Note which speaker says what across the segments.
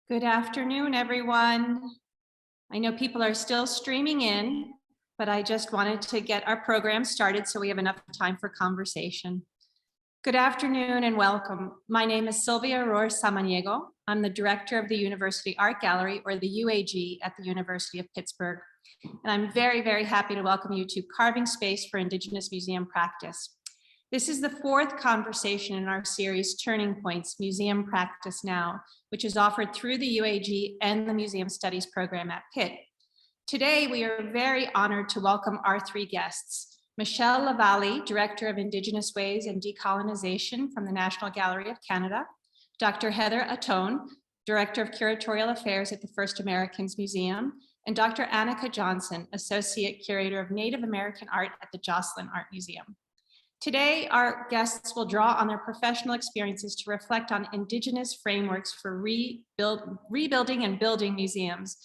Speaker 1: Good afternoon, everyone. I know people are still streaming in, but I just wanted to get our program started so we have enough time for conversation. Good afternoon and welcome. My name is Silvia Rohr Samaniego. I'm the director of the University Art Gallery, or the UAG, at the University of Pittsburgh. And I'm very, very happy to welcome you to Carving Space for Indigenous Museum Practice. This is the fourth conversation in our series, Turning Points, Museum Practice Now, which is offered through the UAG and the Museum Studies program at Pitt. Today, we are very honored to welcome our three guests: Michelle LaVallee, Director of Indigenous Ways and Decolonization from the National Gallery of Canada; Dr. Heather Ahtone, Director of Curatorial Affairs at the First Americans Museum; and Dr. Annika Johnson, Associate Curator of Native American Art at the Joslyn Art Museum. Today, our guests will draw on their professional experiences to reflect on Indigenous frameworks for rebuilding and building museums.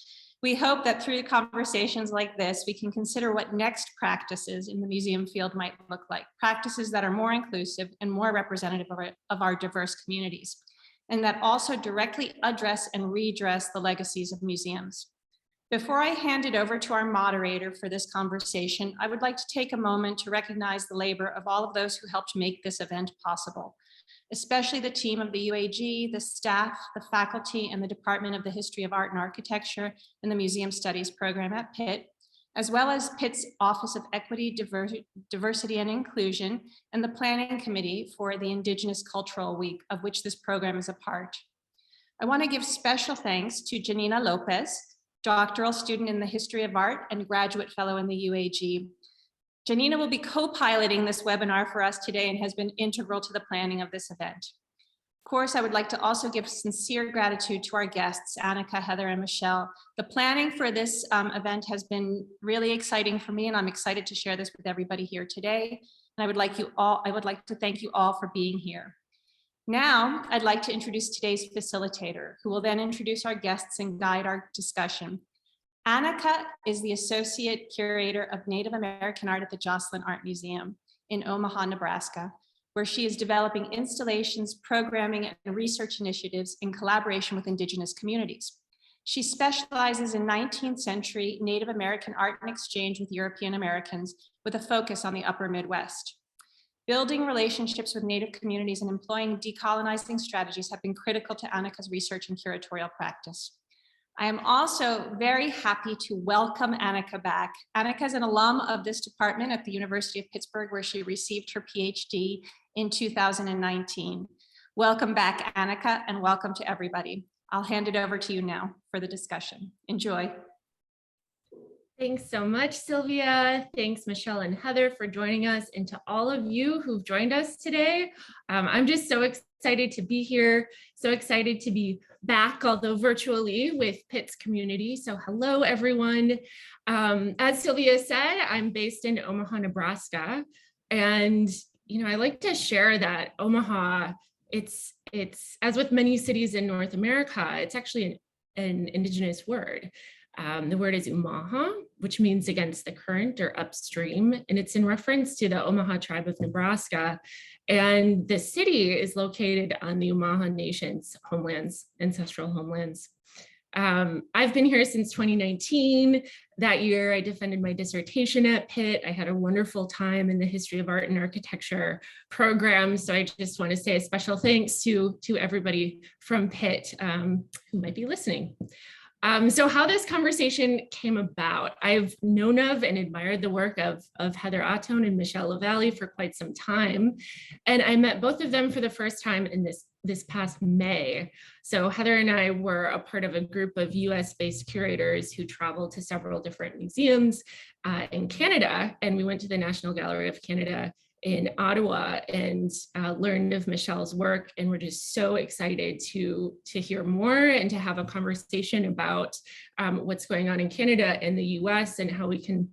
Speaker 1: We hope that through conversations like this, we can consider what next practices in the museum field might look like, practices that are more inclusive and more representative of our diverse communities, and that also directly address and redress the legacies of museums. Before I hand it over to our moderator for this conversation, I would like to take a moment to recognize the labor of all of those who helped make this event possible, especially the team of the UAG, the staff, the faculty, and the Department of the History of Art and Architecture and the Museum Studies program at Pitt, as well as Pitt's Office of Equity, Diversity and Inclusion, and the Planning Committee for the Indigenous Cultural Week, of which this program is a part. I want to give special thanks to Janina Lopez, doctoral student in the History of Art and graduate fellow in the UAG. Janina will be co-piloting this webinar for us today and has been integral to the planning of this event. Of course, I would like to also give sincere gratitude to our guests, Annika, Heather, and Michelle. The planning for this event has been really exciting for me, and I'm excited to share this with everybody here today. And I would like to thank you all for being here. Now, I'd like to introduce today's facilitator, who will then introduce our guests and guide our discussion. Annika is the Associate Curator of Native American Art at the Joslyn Art Museum in Omaha, Nebraska, where she is developing installations, programming, and research initiatives in collaboration with Indigenous communities. She specializes in 19th century Native American art and exchange with European Americans, with a focus on the Upper Midwest. Building relationships with Native communities and employing decolonizing strategies have been critical to Annika's research and curatorial practice. I am also very happy to welcome Annika back. Annika is an alum of this department at the University of Pittsburgh, where she received her PhD in 2019. Welcome back, Annika, and welcome to everybody. I'll hand it over to you now for the discussion. Enjoy.
Speaker 2: Thanks so much, Sylvia. Thanks, Michelle and Heather, for joining us, and to all of you who've joined us today. I'm just so excited to be here, so excited to be back, although virtually, with Pitt's community. So hello, everyone. As Sylvia said, I'm based in Omaha, Nebraska. And I like to share that Omaha, it's as with many cities in North America, it's actually an Indigenous word. The word is umaha, which means against the current or upstream, and it's in reference to the Omaha tribe of Nebraska. And the city is located on the Umaha Nation's homelands, ancestral homelands. I've been here since 2019. That year, I defended my dissertation at Pitt. I had a wonderful time in the History of Art and Architecture program. So I just want to say a special thanks to everybody from Pitt who might be listening. So how this conversation came about, I've known of and admired the work of Heather Ahtone and Michelle LaVallee for quite some time. And I met both of them for the first time in this past May. So Heather and I were a part of a group of US-based curators who traveled to several different museums in Canada. And we went to the National Gallery of Canada in Ottawa and learned of Michelle's work, and we're just so excited to hear more and to have a conversation about what's going on in Canada and the US and how we can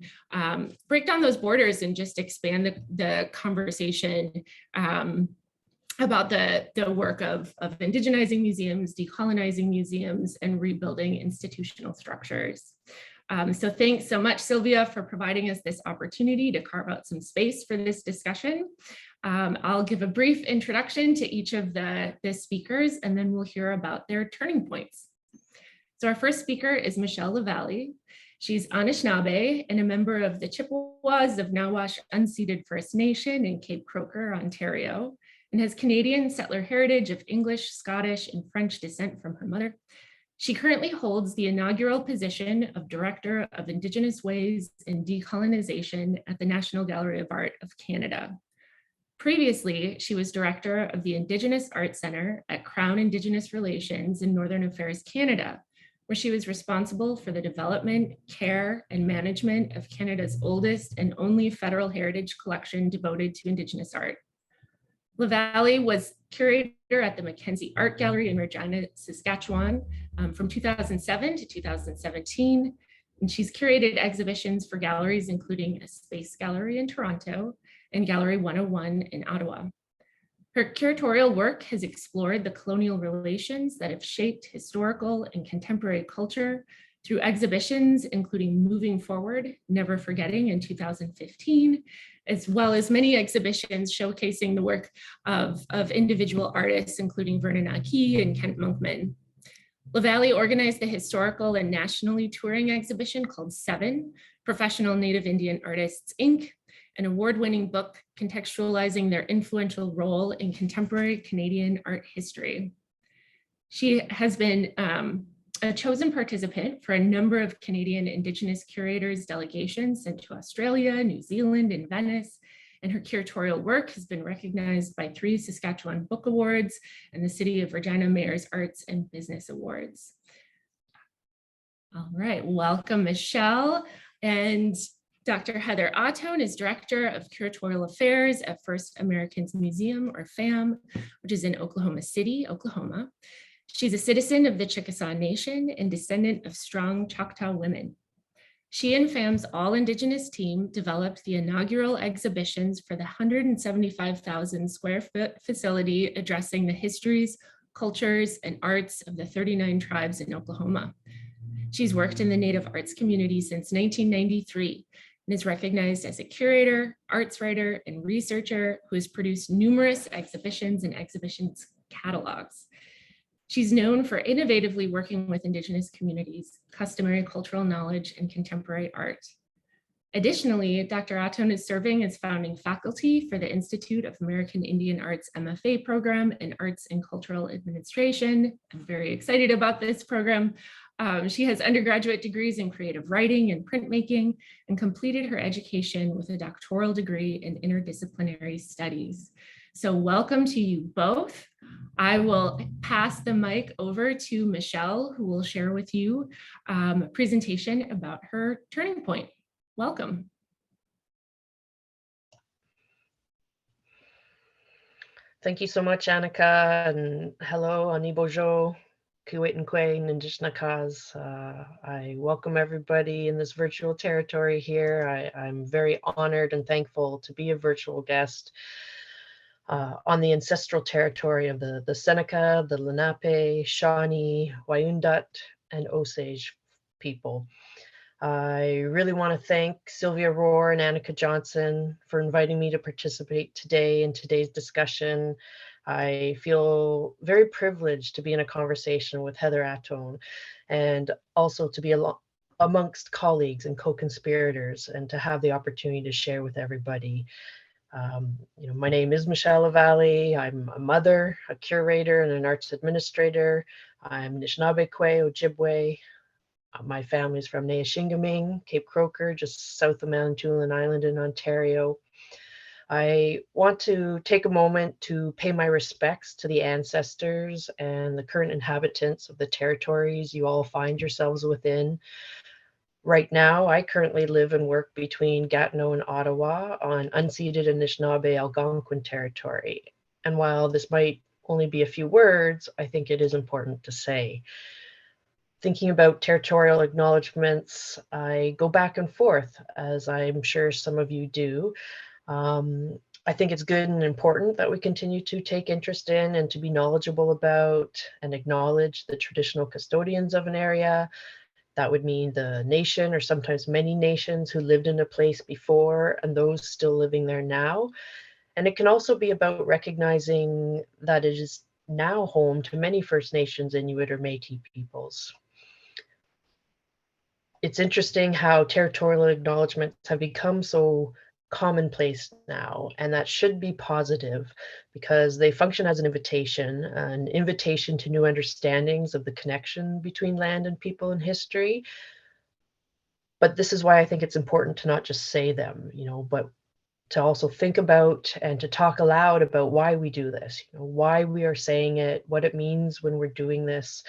Speaker 2: break down those borders and just expand the conversation about the work of indigenizing museums, decolonizing museums, and rebuilding institutional structures. So thanks so much, Sylvia, for providing us this opportunity to carve out some space for this discussion. I'll give a brief introduction to each of the speakers, and then we'll hear about their turning points. So our first speaker is Michelle LaVallee. She's Anishinaabe and a member of the Chippewas of Nawash Unceded First Nation in Cape Croker, Ontario, and has Canadian settler heritage of English, Scottish, and French descent from her mother. She currently holds the inaugural position of Director of Indigenous Ways and Decolonization at the National Gallery of Art of Canada. Previously, she was Director of the Indigenous Art Centre at Crown Indigenous Relations in Northern Affairs Canada, where she was responsible for the development, care, and management of Canada's oldest and only federal heritage collection devoted to Indigenous art. LaVallee was curator at the Mackenzie Art Gallery in Regina, Saskatchewan from 2007 to 2017. And she's curated exhibitions for galleries, including a space gallery in Toronto and Gallery 101 in Ottawa. Her curatorial work has explored the colonial relations that have shaped historical and contemporary culture through exhibitions, including Moving Forward, Never Forgetting in 2015, as well as many exhibitions showcasing the work of individual artists, including Vernon Aki and Kent Monkman. LaVallee organized the historical and nationally touring exhibition called Seven, Professional Native Indian Artists, Inc., an award-winning book contextualizing their influential role in contemporary Canadian art history. She has been a chosen participant for a number of Canadian Indigenous curators delegations sent to Australia, New Zealand, and Venice, and her curatorial work has been recognized by 3 Saskatchewan Book Awards and the City of Regina Mayor's Arts and Business Awards. All right, welcome, Michelle. And Dr. Heather Ahtone is Director of Curatorial Affairs at First Americans Museum, or FAM, which is in Oklahoma City, Oklahoma. She's a citizen of the Chickasaw Nation and descendant of strong Choctaw women. She and FAM's All Indigenous team developed the inaugural exhibitions for the 175,000 square foot facility addressing the histories, cultures, and arts of the 39 tribes in Oklahoma. She's worked in the Native arts community since 1993 and is recognized as a curator, arts writer, and researcher who has produced numerous exhibitions and exhibitions catalogs. She's known for innovatively working with Indigenous communities, customary cultural knowledge, and contemporary art. Additionally, Dr. Ahtone is serving as founding faculty for the Institute of American Indian Arts MFA program in Arts and Cultural Administration. I'm very excited about this program. She has undergraduate degrees in creative writing and printmaking and completed her education with a doctoral degree in interdisciplinary studies. So welcome to you both. I will pass the mic over to Michelle, who will share with you a presentation about her turning point. Welcome.
Speaker 3: Thank you so much, Annika, and hello, Anibojo, Kuwait and Quain, Indishnakas. I welcome everybody in this virtual territory here. I'm very honored and thankful to be a virtual guest on the ancestral territory of the Seneca, the Lenape, Shawnee, Wyandot, and Osage people. I really want to thank Sylvia Rohr and Annika Johnson for inviting me to participate today in today's discussion. I feel very privileged to be in a conversation with Heather Ahtone and also to be amongst colleagues and co-conspirators and to have the opportunity to share with everybody. My name is Michelle LaVallee. I'm a mother, a curator, and an arts administrator. I'm Anishinaabe Kwe, Ojibwe. My family's from Neashingaming, Cape Croker, just south of Manitoulin Island in Ontario. I want to take a moment to pay my respects to the ancestors and the current inhabitants of the territories you all find yourselves within. Right now, I currently live and work between Gatineau and Ottawa on unceded Anishinaabe Algonquin territory. And while this might only be a few words, I think it is important to say. Thinking about territorial acknowledgements, I go back and forth, as I'm sure some of you do. I think it's good and important that we continue to take interest in and to be knowledgeable about and acknowledge the traditional custodians of an area. That would mean the nation or sometimes many nations who lived in a place before and those still living there now. And it can also be about recognizing that it is now home to many First Nations, Inuit, or Métis peoples. it's interesting how territorial acknowledgements have become so commonplace now, and that should be positive because they function as an invitation to new understandings of the connection between land and people and history. But this is why I think it's important to not just say them, but to also think about and to talk aloud about why we do this, why we are saying it, what it means when we're doing this,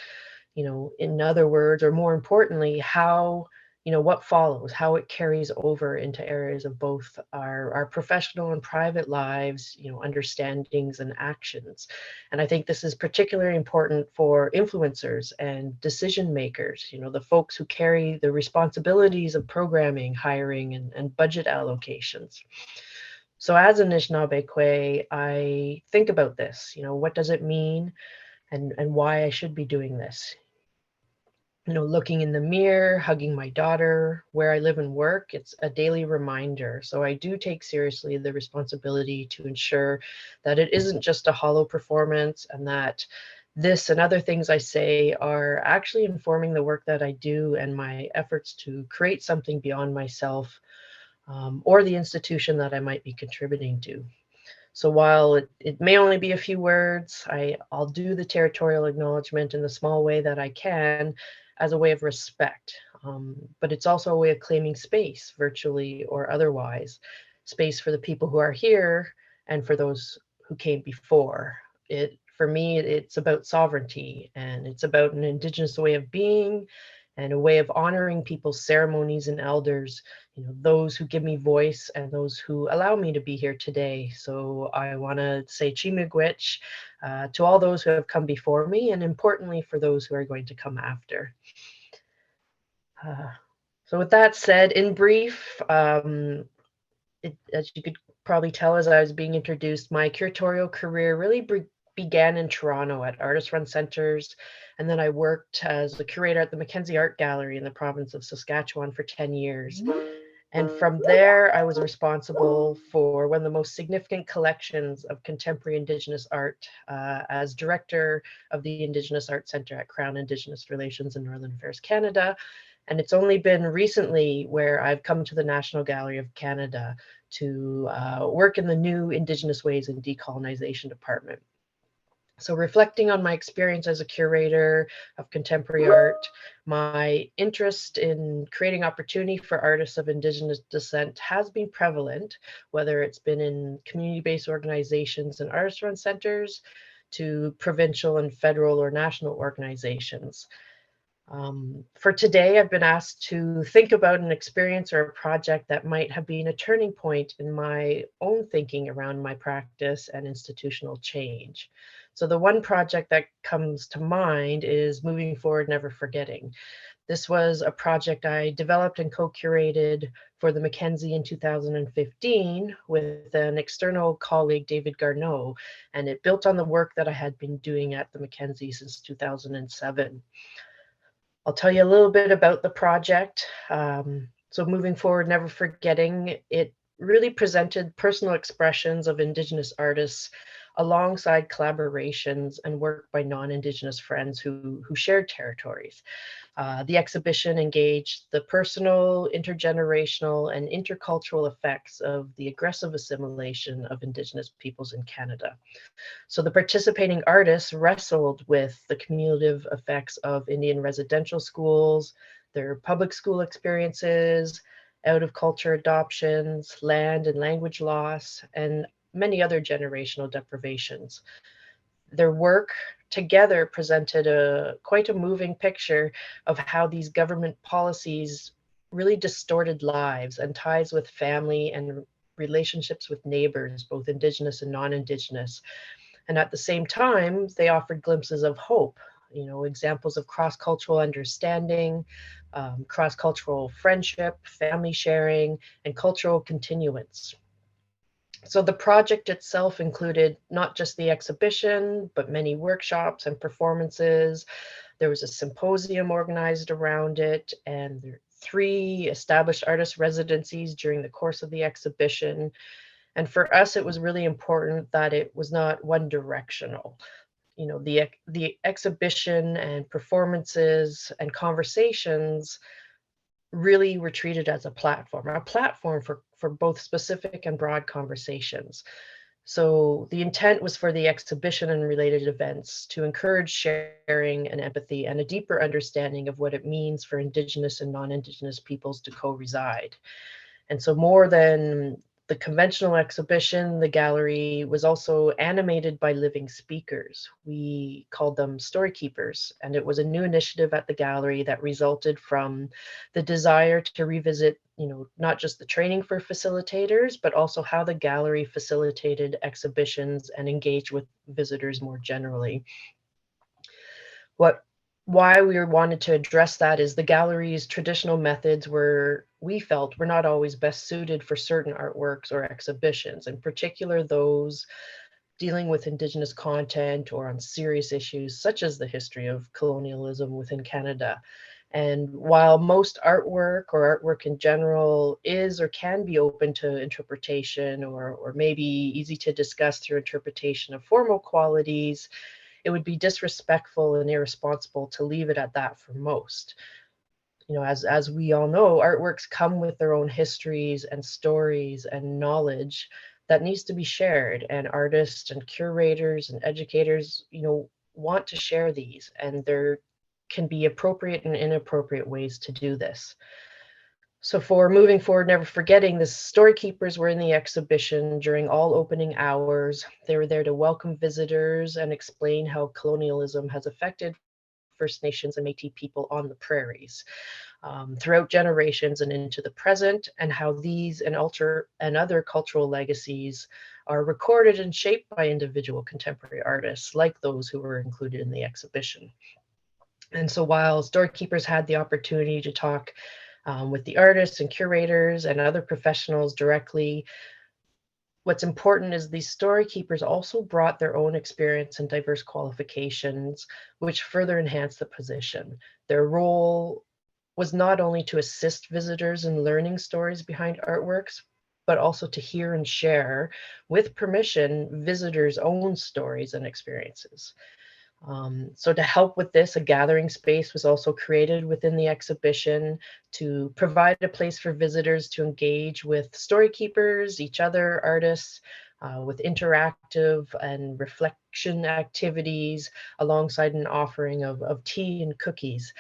Speaker 3: in other words, or more importantly, how, what follows, how it carries over into areas of both our professional and private lives, understandings and actions. And I think this is particularly important for influencers and decision makers, the folks who carry the responsibilities of programming, hiring, and budget allocations. So as Anishinaabe, I think about this, what does it mean and why I should be doing this? Looking in the mirror, hugging my daughter, where I live and work, it's a daily reminder. So I do take seriously the responsibility to ensure that it isn't just a hollow performance and that this and other things I say are actually informing the work that I do and my efforts to create something beyond myself or the institution that I might be contributing to. So while it may only be a few words, I'll do the territorial acknowledgement in the small way that I can as a way of respect. But it's also a way of claiming space, virtually or otherwise, space for the people who are here and for those who came before. For me, it's about sovereignty, and it's about an Indigenous way of being and a way of honoring people's ceremonies and elders, those who give me voice and those who allow me to be here today. So I want to say Chimigwich to all those who have come before me, and importantly for those who are going to come after. So with that said, in brief, as you could probably tell as I was being introduced, my curatorial career really began in Toronto at artist-run centers, and then I worked as a curator at the Mackenzie Art Gallery in the province of Saskatchewan for 10 years. And from there, I was responsible for one of the most significant collections of contemporary Indigenous art as director of the Indigenous Art Centre at Crown Indigenous Relations and Northern Affairs Canada. And it's only been recently where I've come to the National Gallery of Canada to work in the new Indigenous Ways and Decolonization department. So reflecting on my experience as a curator of contemporary art, my interest in creating opportunity for artists of Indigenous descent has been prevalent, whether it's been in community-based organizations and artist-run centers to provincial and federal or national organizations. For today, I've been asked to think about an experience or a project that might have been a turning point in my own thinking around my practice and institutional change. So the one project that comes to mind is Moving Forward, Never Forgetting. This was a project I developed and co-curated for the Mackenzie in 2015 with an external colleague, David Garneau, and it built on the work that I had been doing at the Mackenzie since 2007. I'll tell you a little bit about the project. So Moving Forward, Never Forgetting, it really presented personal expressions of Indigenous artists alongside collaborations and work by non-Indigenous friends who shared territories. The exhibition engaged the personal, intergenerational, and intercultural effects of the aggressive assimilation of Indigenous peoples in Canada. So the participating artists wrestled with the cumulative effects of Indian residential schools, their public school experiences, out of culture adoptions, land and language loss, and many other generational deprivations. Their work together presented quite a moving picture of how these government policies really distorted lives and ties with family and relationships with neighbors, both Indigenous and non-Indigenous. And at the same time, they offered glimpses of hope, examples of cross-cultural understanding, cross-cultural friendship, family sharing, and cultural continuance. So the project itself included not just the exhibition, but many workshops and performances. There was a symposium organized around it, and there were 3 established artist residencies during the course of the exhibition. And for us, it was really important that it was not one directional. The exhibition and performances and conversations really were treated as a platform for both specific and broad conversations. So the intent was for the exhibition and related events to encourage sharing and empathy and a deeper understanding of what it means for Indigenous and non-Indigenous peoples to co-reside. And so more than the conventional exhibition, the gallery was also animated by living speakers. We called them story keepers, and it was a new initiative at the gallery that resulted from the desire to revisit, not just the training for facilitators, but also how the gallery facilitated exhibitions and engaged with visitors more generally. Why we wanted to address that is the gallery's traditional methods we felt were not always best suited for certain artworks or exhibitions, in particular those dealing with Indigenous content or on serious issues such as the history of colonialism within Canada. And while most artwork in general is or can be open to interpretation or maybe easy to discuss through interpretation of formal qualities, it would be disrespectful and irresponsible to leave it at that for most. As we all know, artworks come with their own histories and stories and knowledge that needs to be shared, and artists and curators and educators, want to share these, and there can be appropriate and inappropriate ways to do this. So for moving forward, never forgetting, the story keepers were in the exhibition during all opening hours. They were there to welcome visitors and explain how colonialism has affected First Nations and Métis people on the prairies throughout generations and into the present, and how these and other cultural legacies are recorded and shaped by individual contemporary artists like those who were included in the exhibition. And so while story keepers had the opportunity to talk with the artists and curators and other professionals directly, what's important is these story keepers also brought their own experience and diverse qualifications, which further enhanced the position. Their role was not only to assist visitors in learning stories behind artworks, but also to hear and share, with permission, visitors' own stories and experiences. So to help with this, a gathering space was also created within the exhibition to provide a place for visitors to engage with story keepers, each other, artists, with interactive and reflection activities, alongside an offering of tea and cookies.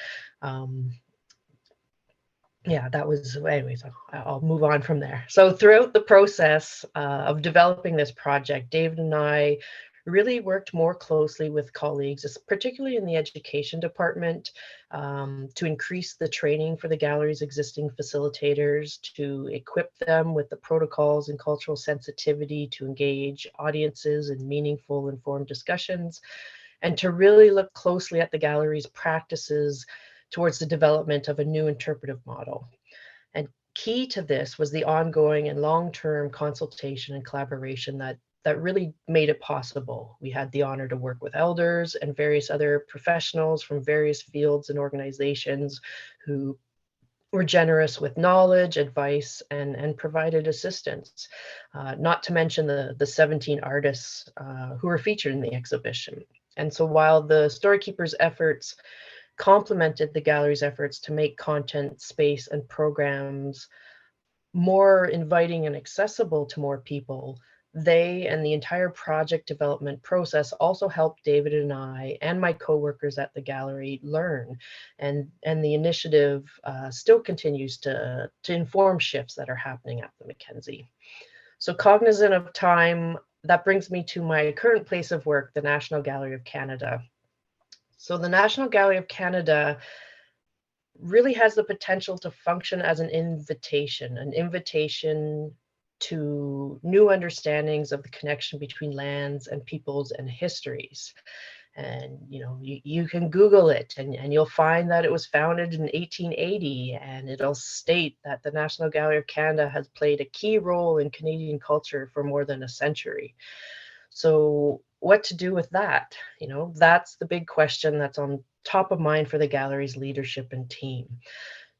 Speaker 3: Yeah, that was, anyways, I'll move on from there. So throughout the process of developing this project, David and I really worked more closely with colleagues, particularly in the education department, to increase the training for the gallery's existing facilitators, to equip them with the protocols and cultural sensitivity to engage audiences in meaningful, informed discussions, and to really look closely at the gallery's practices towards the development of a new interpretive model. And key to this was the ongoing and long-term consultation and collaboration that really made it possible. We had the honor to work with elders and various other professionals from various fields and organizations who were generous with knowledge, advice, and provided assistance, not to mention the 17 artists who were featured in the exhibition. And so while the story keepers' efforts complemented the gallery's efforts to make content, space, and programs more inviting and accessible to more people, they and the entire project development process also helped David and I and my coworkers at the gallery learn. And the initiative still continues to inform shifts that are happening at the Mackenzie. So cognizant of time, that brings me to my current place of work, the National Gallery of Canada. So the National Gallery of Canada really has the potential to function as an invitation to new understandings of the connection between lands and peoples and histories. And you can Google it and you'll find that it was founded in 1880, and it'll state that the National Gallery of Canada has played a key role in Canadian culture for more than a century. So what to do with that? That's the big question that's on top of mind for the gallery's leadership and team.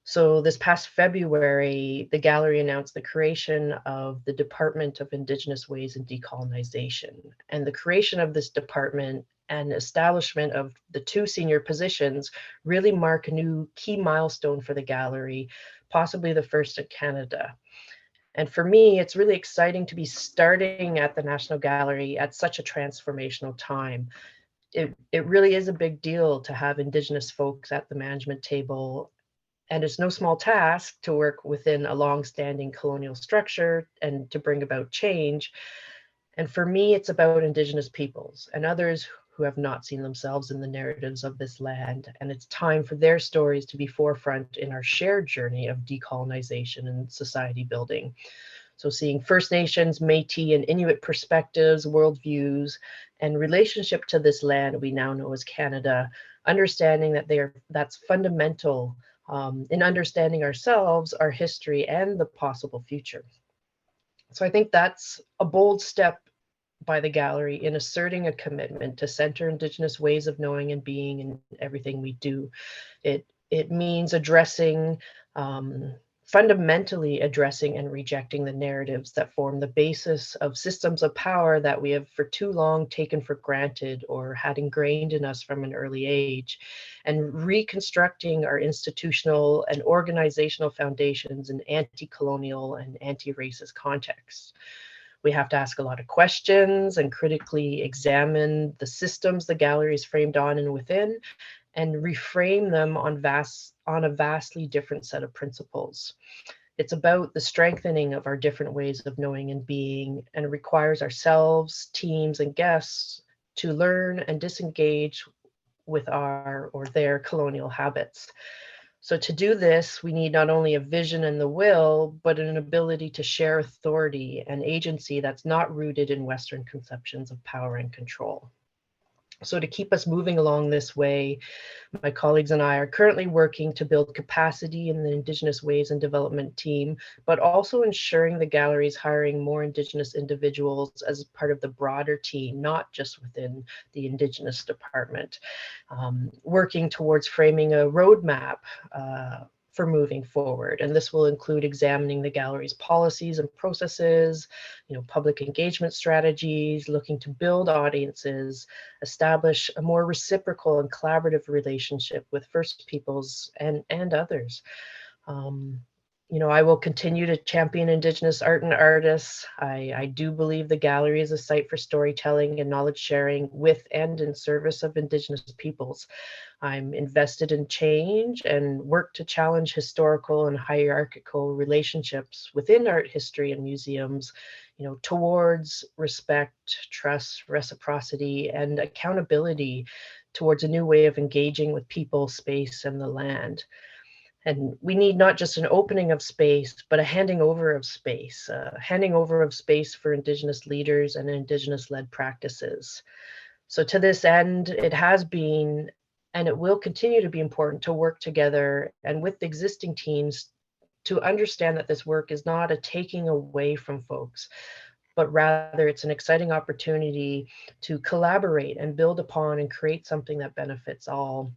Speaker 3: So this past February, the gallery announced the creation of the Department of Indigenous Ways and Decolonization. And the creation of this department and establishment of the two senior positions really mark a new key milestone for the gallery, possibly the first in Canada. And for me, it's really exciting to be starting at the National Gallery at such a transformational time. It really is a big deal to have Indigenous folks at the management table, and it's no small task to work within a long-standing colonial structure and to bring about change. And for me, it's about Indigenous peoples and others who have not seen themselves in the narratives of this land. And it's time for their stories to be forefront in our shared journey of decolonization and society building. So seeing First Nations, Métis, and Inuit perspectives, worldviews, and relationship to this land we now know as Canada, understanding that that's fundamental in understanding ourselves, our history, and the possible future. So I think that's a bold step by the gallery in asserting a commitment to center Indigenous ways of knowing and being in everything we do. It means addressing, fundamentally addressing and rejecting the narratives that form the basis of systems of power that we have for too long taken for granted or had ingrained in us from an early age, and reconstructing our institutional and organizational foundations in anti-colonial and anti-racist contexts. We have to ask a lot of questions and critically examine the systems the gallery is framed on and within, and reframe them on a vastly different set of principles. It's about the strengthening of our different ways of knowing and being, and it requires ourselves, teams, and guests to learn and disengage with our or their colonial habits. So to do this, we need not only a vision and the will, but an ability to share authority and agency that's not rooted in Western conceptions of power and control. So to keep us moving along this way, my colleagues and I are currently working to build capacity in the Indigenous Ways and Development team, but also ensuring the gallery is hiring more Indigenous individuals as part of the broader team, not just within the Indigenous department. Working towards framing a roadmap for moving forward. And this will include examining the gallery's policies and processes, public engagement strategies, looking to build audiences, establish a more reciprocal and collaborative relationship with First Peoples and others. I will continue to champion Indigenous art and artists. I do believe the gallery is a site for storytelling and knowledge sharing with and in service of Indigenous peoples. I'm invested in change and work to challenge historical and hierarchical relationships within art history and museums, towards respect, trust, reciprocity, and accountability towards a new way of engaging with people, space, and the land. And we need not just an opening of space, but a handing over of space for Indigenous leaders and Indigenous-led practices. So to this end, it has been, and it will continue to be important to work together and with the existing teams to understand that this work is not a taking away from folks, but rather it's an exciting opportunity to collaborate and build upon and create something that benefits all.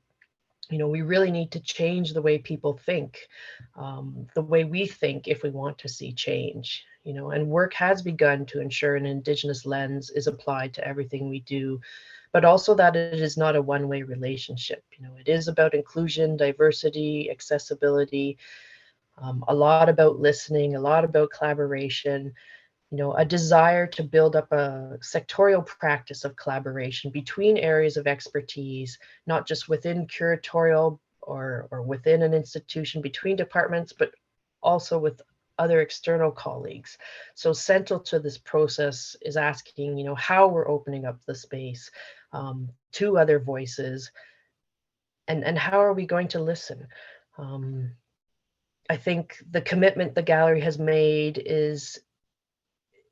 Speaker 3: We really need to change the way people think, the way we think if we want to see change, and work has begun to ensure an Indigenous lens is applied to everything we do, but also that it is not a one-way relationship. It is about inclusion, diversity, accessibility, a lot about listening, a lot about collaboration, a desire to build up a sectorial practice of collaboration between areas of expertise, not just within curatorial or within an institution, between departments, but also with other external colleagues. So central to this process is asking, how we're opening up the space to other voices, and how are we going to listen? I think the commitment the gallery has made is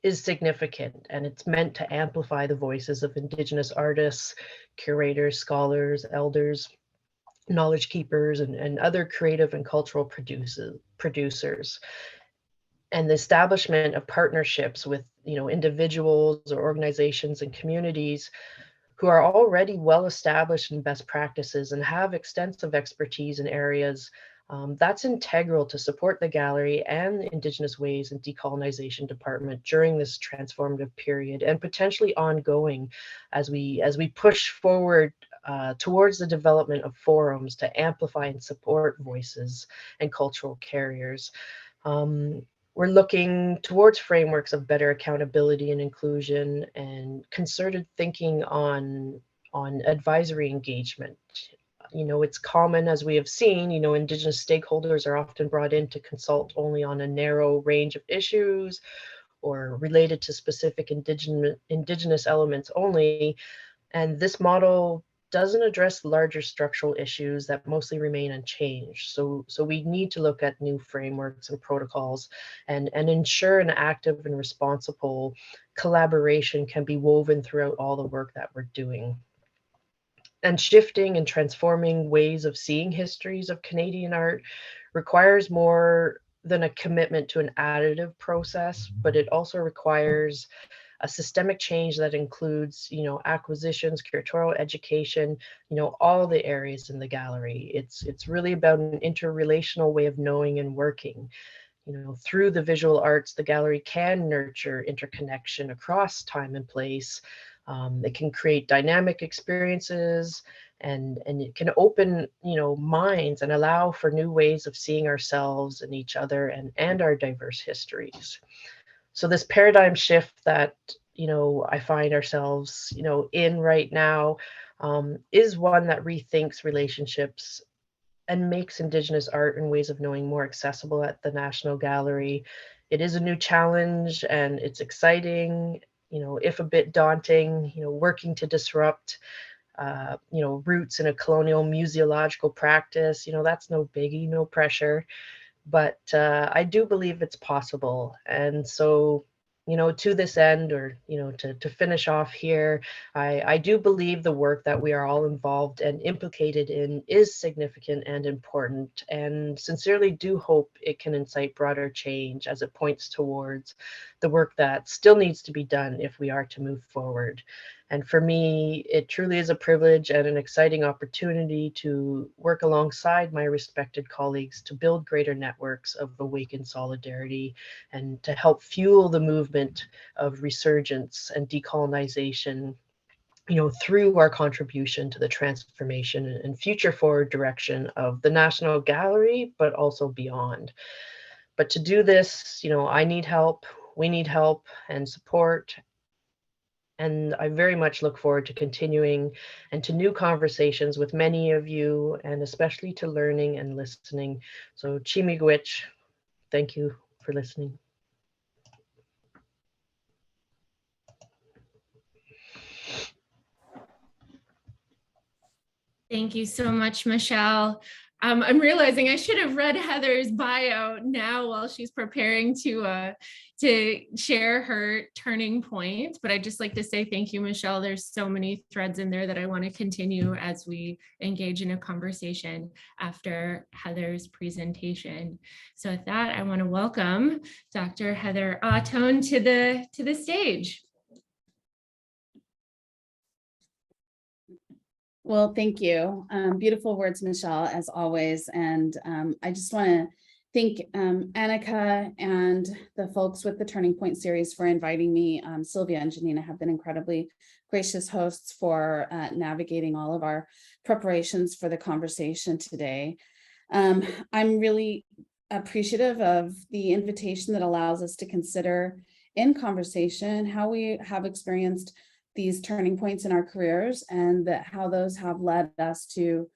Speaker 3: significant, and it's meant to amplify the voices of Indigenous artists, curators, scholars, elders, knowledge keepers, and other creative and cultural producers. And the establishment of partnerships with individuals or organizations and communities who are already well established in best practices and have extensive expertise in areas that's integral to support the gallery and the Indigenous Ways and Decolonization Department during this transformative period, and potentially ongoing as we push forward towards the development of forums to amplify and support voices and cultural carriers. We're looking towards frameworks of better accountability and inclusion and concerted thinking on advisory engagement. It's common, as we have seen, Indigenous stakeholders are often brought in to consult only on a narrow range of issues or related to specific Indigenous elements only. And this model doesn't address larger structural issues that mostly remain unchanged. So we need to look at new frameworks and protocols and ensure an active and responsible collaboration can be woven throughout all the work that we're doing. And shifting and transforming ways of seeing histories of Canadian art requires more than a commitment to an additive process, but it also requires a systemic change that includes, acquisitions, curatorial education, all the areas in the gallery. It's really about an interrelational way of knowing and working. Through the visual arts, the gallery can nurture interconnection across time and place. It can create dynamic experiences and it can open, minds and allow for new ways of seeing ourselves and each other and our diverse histories. So this paradigm shift that, I find ourselves, in right now is one that rethinks relationships and makes Indigenous art and ways of knowing more accessible at the National Gallery. It is a new challenge and it's exciting, if a bit daunting, working to disrupt, roots in a colonial museological practice, that's no biggie, no pressure. But I do believe it's possible. And so, to this end, or, to finish off here, I do believe the work that we are all involved and implicated in is significant and important, and sincerely do hope it can incite broader change as it points towards the work that still needs to be done if we are to move forward. And for me, it truly is a privilege and an exciting opportunity to work alongside my respected colleagues to build greater networks of awakened solidarity and to help fuel the movement of resurgence and decolonization, through our contribution to the transformation and future forward direction of the National Gallery, but also beyond. But to do this, I need help, we need help and support. And I very much look forward to continuing and to new conversations with many of you, and especially to learning and listening. So Chimigwich, thank you for listening.
Speaker 2: Thank you so much, Michelle. I'm realizing I should have read Heather's bio now while she's preparing to share her turning point, but I'd just like to say thank you, Michelle. There's so many threads in there that I want to continue as we engage in a conversation after Heather's presentation. So with that, I want to welcome Dr. Heather Ahtone to the stage.
Speaker 4: Well, thank you. Beautiful words, Michelle, as always. And I just want to thank Annika and the folks with the Turning Point series for inviting me. Sylvia and Janina have been incredibly gracious hosts for navigating all of our preparations for the conversation today. I'm really appreciative of the invitation that allows us to consider in conversation how we have experienced these turning points in our careers and how those have led us to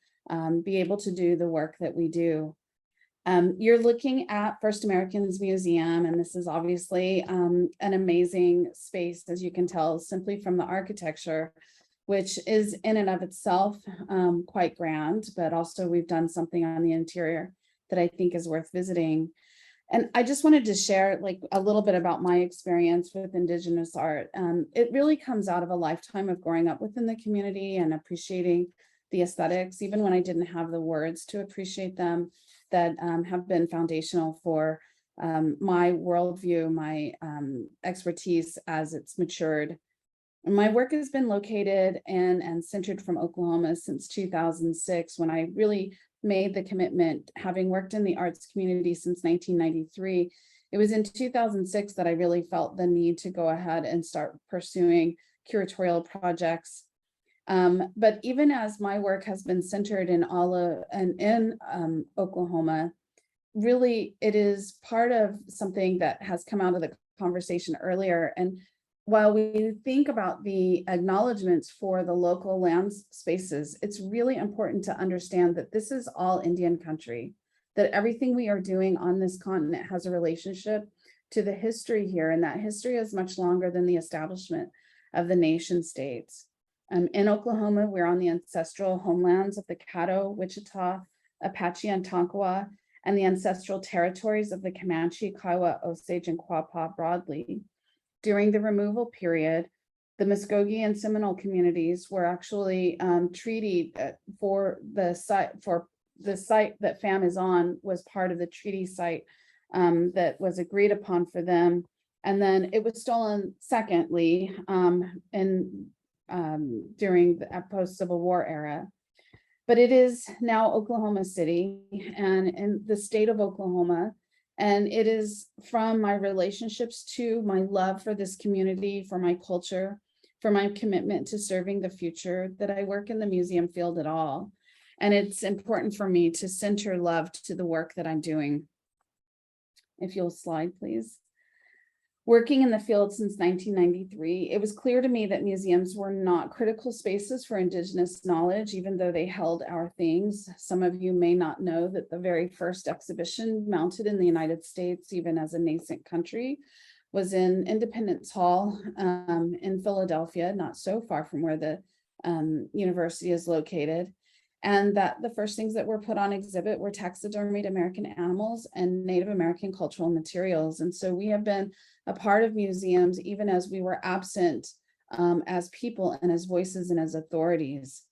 Speaker 4: be able to do the work that we do. You're looking at First Americans Museum, and this is obviously an amazing space, as you can tell, simply from the architecture, which is in and of itself quite grand, but also we've done something on the interior that I think is worth visiting. And I just wanted to share a little bit about my experience with Indigenous art. It really comes out of a lifetime of growing up within the community and appreciating the aesthetics, even when I didn't have the words to appreciate them, that have been foundational for my worldview, my expertise as it's matured. And my work has been located in and centered from Oklahoma since 2006, when I really made the commitment, having worked in the arts community since 1993. It was in 2006 that I really felt the need to go ahead and start pursuing curatorial projects But even as my work has been centered in Oklahoma, really it is part of something that has come out of the conversation earlier. And while we think about the acknowledgements for the local land spaces, it's really important to understand that this is all Indian country, that everything we are doing on this continent has a relationship to the history here, and that history is much longer than the establishment of the nation states. In Oklahoma, we're on the ancestral homelands of the Caddo, Wichita, Apache, and Tonkawa, and the ancestral territories of the Comanche, Kiowa, Osage, and Quapaw broadly. During the removal period, the Muskogee and Seminole communities were actually treated for the site that FAM is on was part of the treaty site that was agreed upon for them. And then it was stolen secondly during the post-Civil War era. But it is now Oklahoma City and in the state of Oklahoma. And it is from my relationships to my love for this community, for my culture, for my commitment to serving the future that I work in the museum field at all. And it's important for me to center love to the work that I'm doing. If you'll slide, please. Working in the field since 1993, it was clear to me that museums were not critical spaces for Indigenous knowledge, even though they held our things. Some of you may not know that the very first exhibition mounted in the United States, even as a nascent country, was in Independence Hall in Philadelphia, not so far from where the university is located. And that the first things that were put on exhibit were taxidermied American animals and Native American cultural materials. And so we have been a part of museums even as we were absent as people and as voices and as authorities.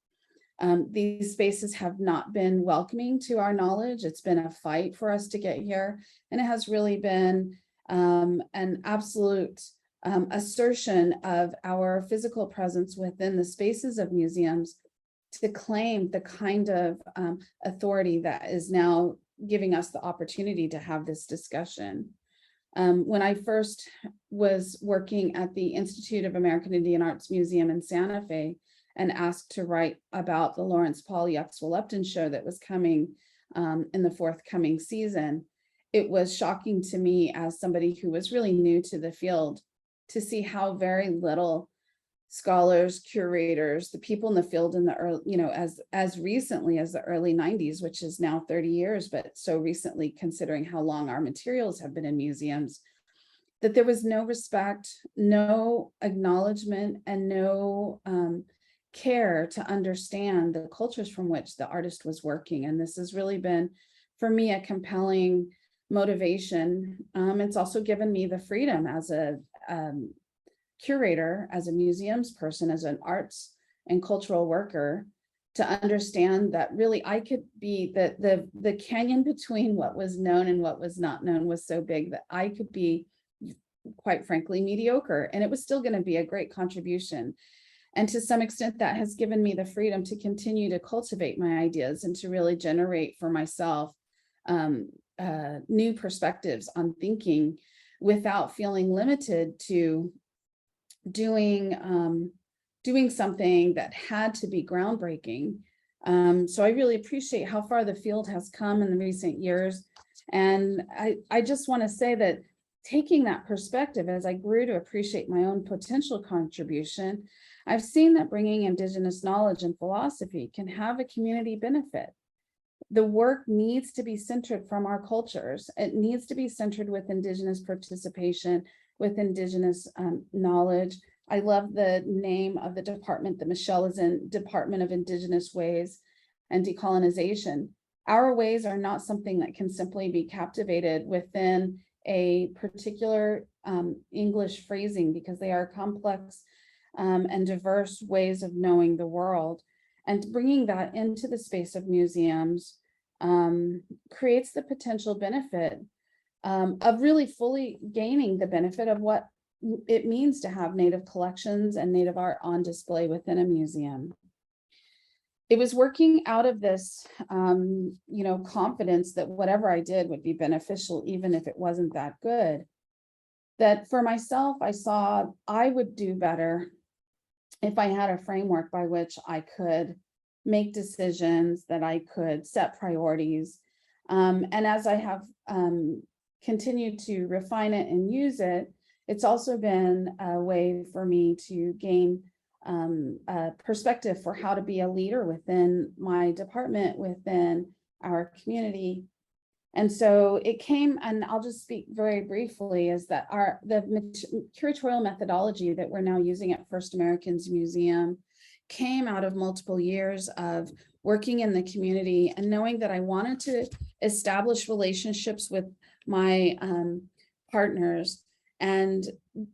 Speaker 4: These spaces have not been welcoming to our knowledge. It's been a fight for us to get here. And it has really been an absolute assertion of our physical presence within the spaces of museums to claim the kind of authority that is now giving us the opportunity to have this discussion. When I first was working at the Institute of American Indian Arts Museum in Santa Fe and asked to write about the Lawrence Paul Yaxwell-Upton show that was coming in the forthcoming season, it was shocking to me as somebody who was really new to the field to see how very little scholars, curators, the people in the field in the early, as recently as the early 90s, which is now 30 years, but so recently considering how long our materials have been in museums, that there was no respect, no acknowledgement, and no care to understand the cultures from which the artist was working. And this has really been, for me, a compelling motivation. It's also given me the freedom as a curator, as a museums person, as an arts and cultural worker, to understand that really I could be the canyon between what was known and what was not known was so big that I could be, quite frankly, mediocre, and it was still going to be a great contribution. And to some extent that has given me the freedom to continue to cultivate my ideas and to really generate for myself new perspectives on thinking without feeling limited to doing something that had to be groundbreaking. So I really appreciate how far the field has come in the recent years. And I just want to say that taking that perspective, as I grew to appreciate my own potential contribution, I've seen that bringing Indigenous knowledge and philosophy can have a community benefit. The work needs to be centered from our cultures. It needs to be centered with Indigenous participation, with Indigenous knowledge. I love the name of the department that Michelle is in, Department of Indigenous Ways and Decolonization. Our ways are not something that can simply be captivated within a particular English phrasing, because they are complex and diverse ways of knowing the world. And bringing that into the space of museums creates the potential benefit of really fully gaining the benefit of what it means to have Native collections and Native art on display within a museum. It was working out of this, confidence that whatever I did would be beneficial, even if it wasn't that good, that for myself, I saw I would do better if I had a framework by which I could make decisions, that I could set priorities. And as I have continued to refine it and use it, it's also been a way for me to gain a perspective for how to be a leader within my department, within our community. And so it came, and I'll just speak very briefly, is that the curatorial methodology that we're now using at First Americans Museum came out of multiple years of working in the community and knowing that I wanted to establish relationships with my partners, and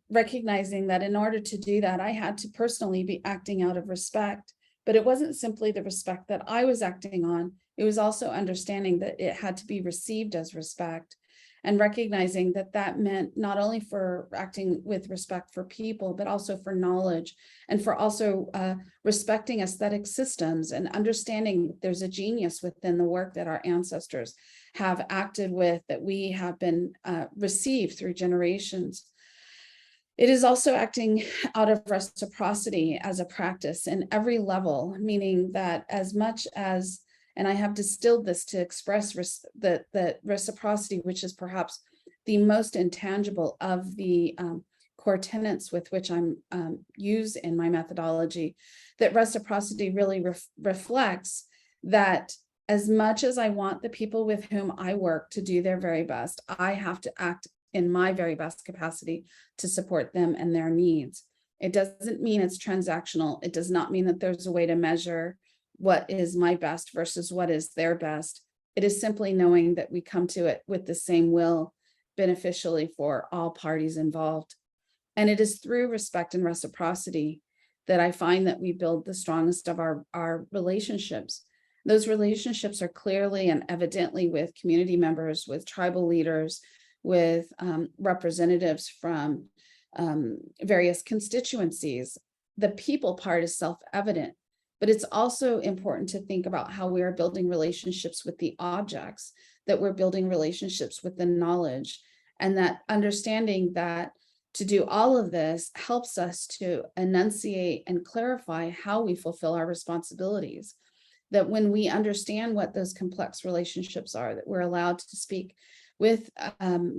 Speaker 4: recognizing that in order to do that, I had to personally be acting out of respect. But it wasn't simply the respect that I was acting on. It was also understanding that it had to be received as respect, and recognizing that that meant not only for acting with respect for people, but also for knowledge, and for also respecting aesthetic systems, and understanding that there's a genius within the work that our ancestors have acted with, that we have been received through generations. It is also acting out of reciprocity as a practice in every level, meaning that as much as, and I have distilled this to express the reciprocity, which is perhaps the most intangible of the core tenets with which I'm used in my methodology, that reciprocity really reflects that as much as I want the people with whom I work to do their very best, I have to act in my very best capacity to support them and their needs. It doesn't mean it's transactional. It does not mean that there's a way to measure what is my best versus what is their best. It is simply knowing that we come to it with the same will, beneficially for all parties involved. And it is through respect and reciprocity that I find that we build the strongest of our relationships. Those relationships are clearly and evidently with community members, with tribal leaders, with representatives from various constituencies. The people part is self-evident, but it's also important to think about how we are building relationships with the objects, that we're building relationships with the knowledge, and that understanding that to do all of this helps us to enunciate and clarify how we fulfill our responsibilities. That when we understand what those complex relationships are, that we're allowed to speak with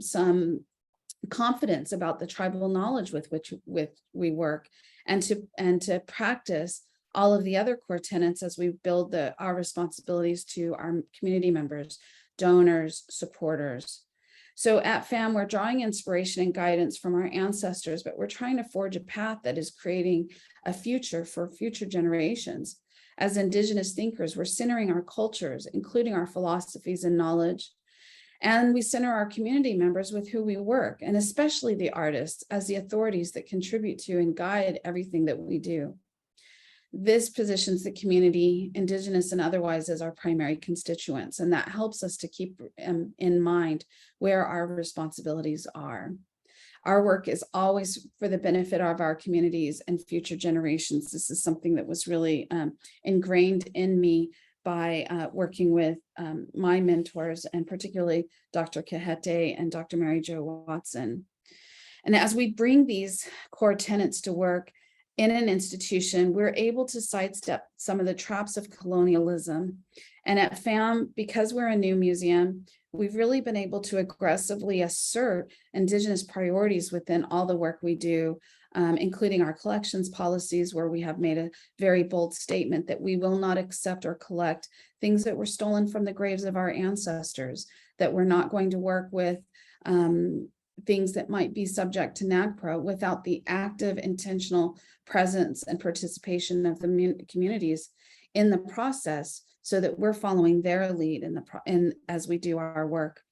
Speaker 4: some confidence about the tribal knowledge with which we work, and to practice all of the other core tenets as we build our responsibilities to our community members, donors, supporters. So at FAM, we're drawing inspiration and guidance from our ancestors, but we're trying to forge a path that is creating a future for future generations. As Indigenous thinkers, we're centering our cultures, including our philosophies and knowledge. And we center our community members with who we work, and especially the artists, as the authorities that contribute to and guide everything that we do. This positions the community, Indigenous and otherwise, as our primary constituents, and that helps us to keep in mind where our responsibilities are. Our work is always for the benefit of our communities and future generations. This is something that was really ingrained in me by working with my mentors, and particularly Dr. Kahete and Dr. Mary Jo Watson. And as we bring these core tenets to work in an institution, we're able to sidestep some of the traps of colonialism. And at FAM, because we're a new museum, we've really been able to aggressively assert Indigenous priorities within all the work we do, including our collections policies, where we have made a very bold statement that we will not accept or collect things that were stolen from the graves of our ancestors, that we're not going to work with things that might be subject to NAGPRA without the active, intentional presence and participation of the communities in the process, so that we're following their lead as we do our work.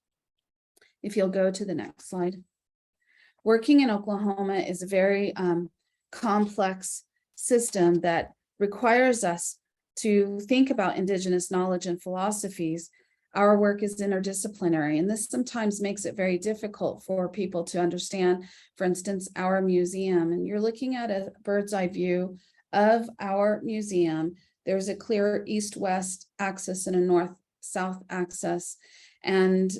Speaker 4: If you'll go to the next slide. Working in Oklahoma is a very complex system that requires us to think about Indigenous knowledge and philosophies. Our work is interdisciplinary, and this sometimes makes it very difficult for people to understand, for instance, our museum. And you're looking at a bird's eye view of our museum. There's a clear east-west axis and a north-south axis. And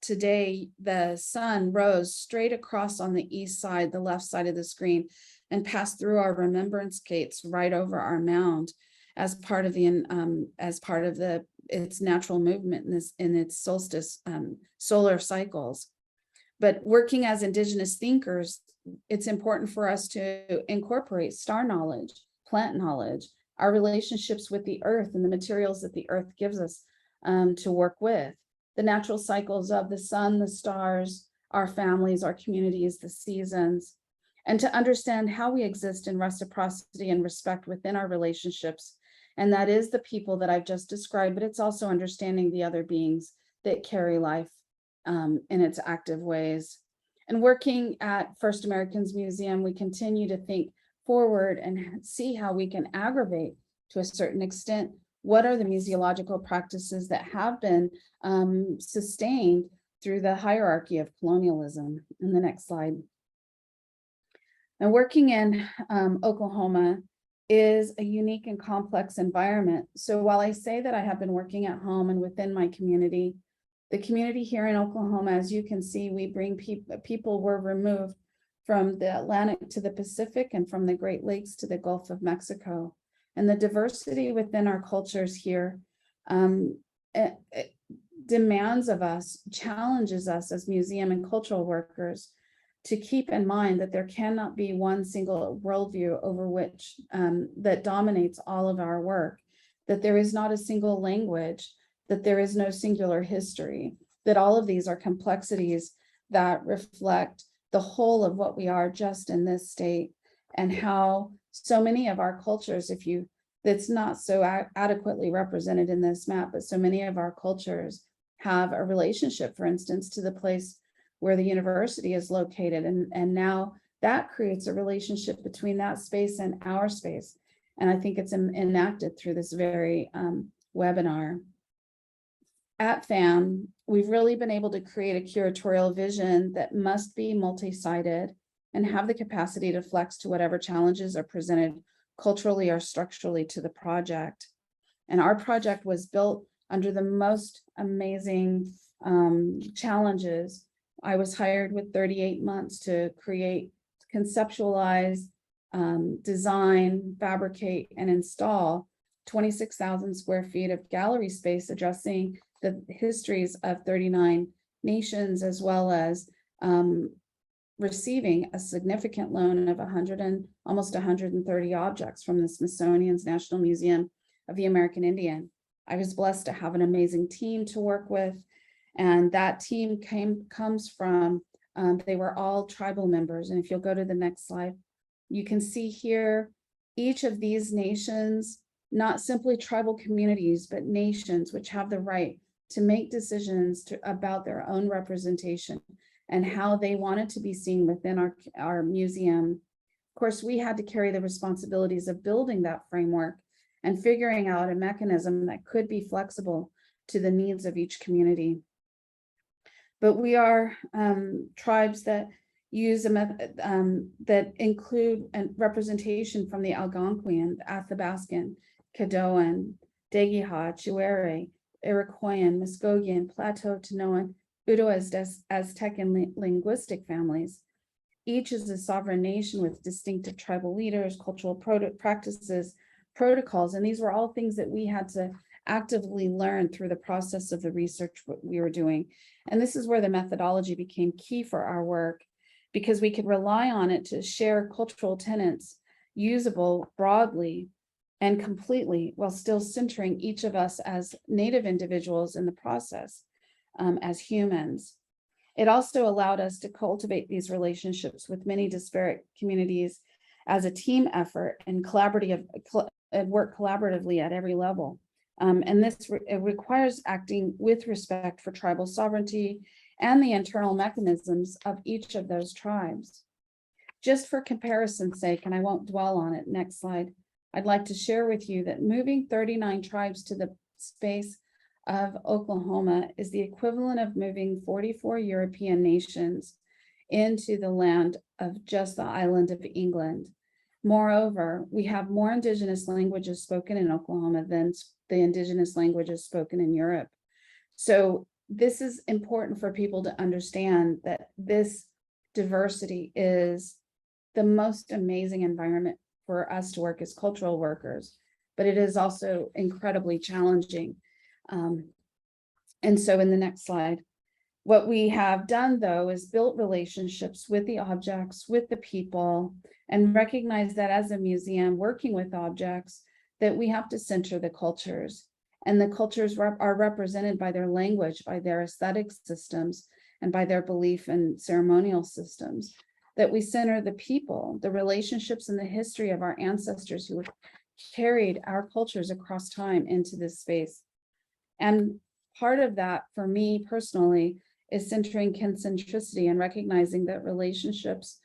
Speaker 4: today the sun rose straight across on the east side, the left side of the screen, and pass through our remembrance gates right over our mound as part of its natural movement in its solstice solar cycles. But working as Indigenous thinkers, it's important for us to incorporate star knowledge, plant knowledge, our relationships with the earth and the materials that the earth gives us to work with, the natural cycles of the sun, the stars, our families, our communities, the seasons, and to understand how we exist in reciprocity and respect within our relationships. And that is the people that I've just described, but it's also understanding the other beings that carry life in its active ways. And working at First Americans Museum, we continue to think forward and see how we can aggravate to a certain extent what are the museological practices that have been sustained through the hierarchy of colonialism. In the next slide. Now, working in Oklahoma is a unique and complex environment. So while I say that I have been working at home and within my community, the community here in Oklahoma, as you can see, we bring people were removed from the Atlantic to the Pacific and from the Great Lakes to the Gulf of Mexico. And the diversity within our cultures here it demands of us, challenges us as museum and cultural workers to keep in mind that there cannot be one single worldview over which that dominates all of our work, that there is not a single language, that there is no singular history, that all of these are complexities that reflect the whole of what we are just in this state, and how so many of our cultures, that's not so adequately represented in this map, but so many of our cultures have a relationship, for instance, to the place where the university is located. And now that creates a relationship between that space and our space. And I think it's enacted through this very webinar. At FAM, we've really been able to create a curatorial vision that must be multi-sided and have the capacity to flex to whatever challenges are presented culturally or structurally to the project. And our project was built under the most amazing challenges. I was hired with 38 months to create, conceptualize, design, fabricate, and install 26,000 square feet of gallery space addressing the histories of 39 nations, as well as receiving a significant loan of almost 130 objects from the Smithsonian's National Museum of the American Indian. I was blessed to have an amazing team to work with, and that team comes from, they were all tribal members. And if you'll go to the next slide, you can see here, each of these nations, not simply tribal communities, but nations which have the right to make decisions about their own representation and how they wanted to be seen within our museum. Of course, we had to carry the responsibilities of building that framework and figuring out a mechanism that could be flexible to the needs of each community. But we are tribes that use a method that include a representation from the Algonquian, Athabascan, Caddoan, Dagiha, Chiwere, Iroquoian, Muskogean, Plateau, Tanoan, Uto-Aztec, and linguistic families. Each is a sovereign nation with distinctive tribal leaders, cultural practices, protocols, and these were all things that we had to actively learn through the process of the research we were doing. And this is where the methodology became key for our work, because we could rely on it to share cultural tenets usable broadly and completely, while still centering each of us as Native individuals in the process, as humans. It also allowed us to cultivate these relationships with many disparate communities as a team effort and work collaboratively at every level. And this it requires acting with respect for tribal sovereignty and the internal mechanisms of each of those tribes. Just for comparison's sake, and I won't dwell on it, next slide, I'd like to share with you that moving 39 tribes to the space of Oklahoma is the equivalent of moving 44 European nations into the land of just the island of England. Moreover, we have more indigenous languages spoken in Oklahoma than the indigenous languages spoken in Europe. So this is important for people to understand, that this diversity is the most amazing environment for us to work as cultural workers, but it is also incredibly challenging. And so in the next slide, what we have done though is built relationships with the objects, with the people, and recognize that as a museum working with objects, that we have to center the cultures. And the cultures are represented by their language, by their aesthetic systems, and by their belief and ceremonial systems. That we center the people, the relationships and the history of our ancestors who carried our cultures across time into this space. And part of that for me personally is centering kincentricity and recognizing that relationships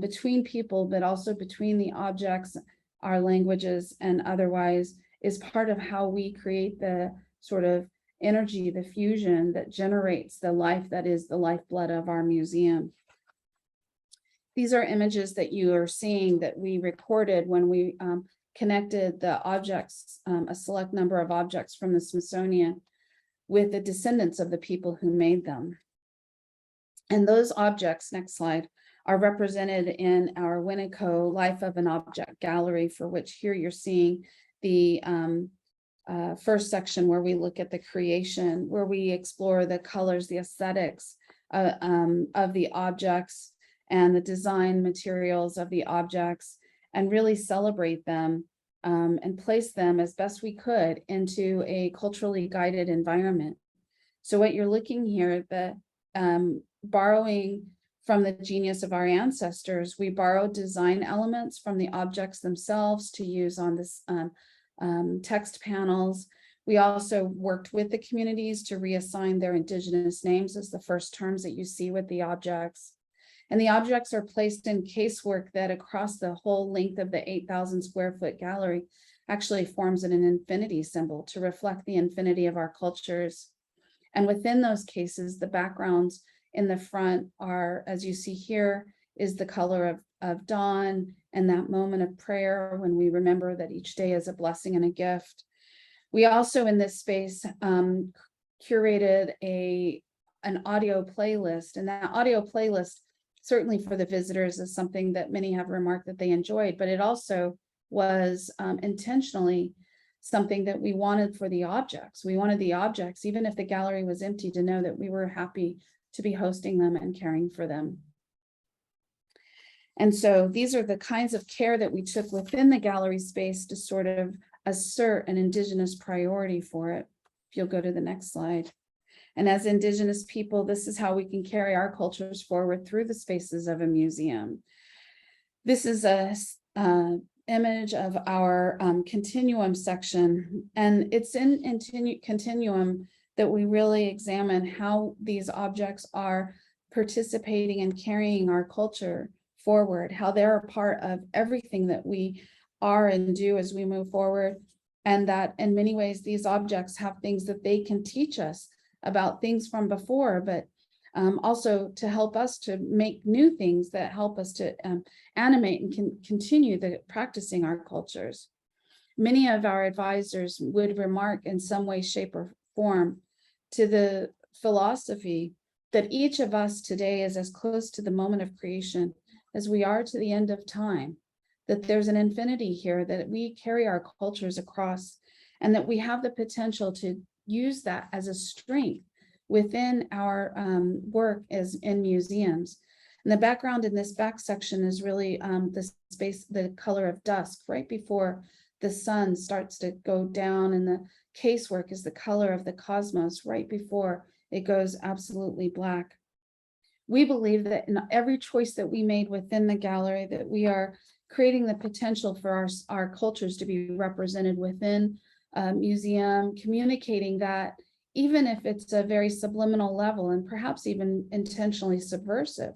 Speaker 4: between people, but also between the objects, our languages, and otherwise is part of how we create the sort of energy, the fusion that generates the life that is the lifeblood of our museum. These are images that you are seeing that we recorded when we connected the objects, a select number of objects from the Smithsonian with the descendants of the people who made them. And those objects, next slide, are represented in our Winneco Life of an Object Gallery, for which here you're seeing the first section where we look at the creation, where we explore the colors, the aesthetics of the objects and the design materials of the objects, and really celebrate them and place them as best we could into a culturally guided environment. So what you're looking here, the borrowing from the genius of our ancestors, we borrowed design elements from the objects themselves to use on this text panels. We also worked with the communities to reassign their indigenous names as the first terms that you see with the objects. And the objects are placed in casework that across the whole length of the 8,000 square foot gallery actually forms an infinity symbol to reflect the infinity of our cultures. And within those cases, the backgrounds in the front are, as you see here, is the color of dawn and that moment of prayer when we remember that each day is a blessing and a gift. We also in this space curated an audio playlist, and that audio playlist certainly for the visitors is something that many have remarked that they enjoyed, but it also was intentionally something that we wanted for the objects. We wanted the objects, even if the gallery was empty, to know that we were happy to be hosting them and caring for them. And so these are the kinds of care that we took within the gallery space to sort of assert an Indigenous priority for it. If you'll go to the next slide. And as Indigenous people, this is how we can carry our cultures forward through the spaces of a museum. This is a image of our continuum section, and it's in continuum that we really examine how these objects are participating and carrying our culture forward, how they're a part of everything that we are and do as we move forward, and that in many ways these objects have things that they can teach us about things from before, but also to help us to make new things that help us to animate and continue the practicing our cultures. Many of our advisors would remark in some way, shape, or form to the philosophy that each of us today is as close to the moment of creation as we are to the end of time, that there's an infinity here that we carry our cultures across, and that we have the potential to use that as a strength within our work as in museums. And the background in this back section is really the space, the color of dusk, right before the sun starts to go down, and the casework is the color of the cosmos right before it goes absolutely black. We believe that in every choice that we made within the gallery, that we are creating the potential for our cultures to be represented within a museum, communicating that even if it's a very subliminal level and perhaps even intentionally subversive,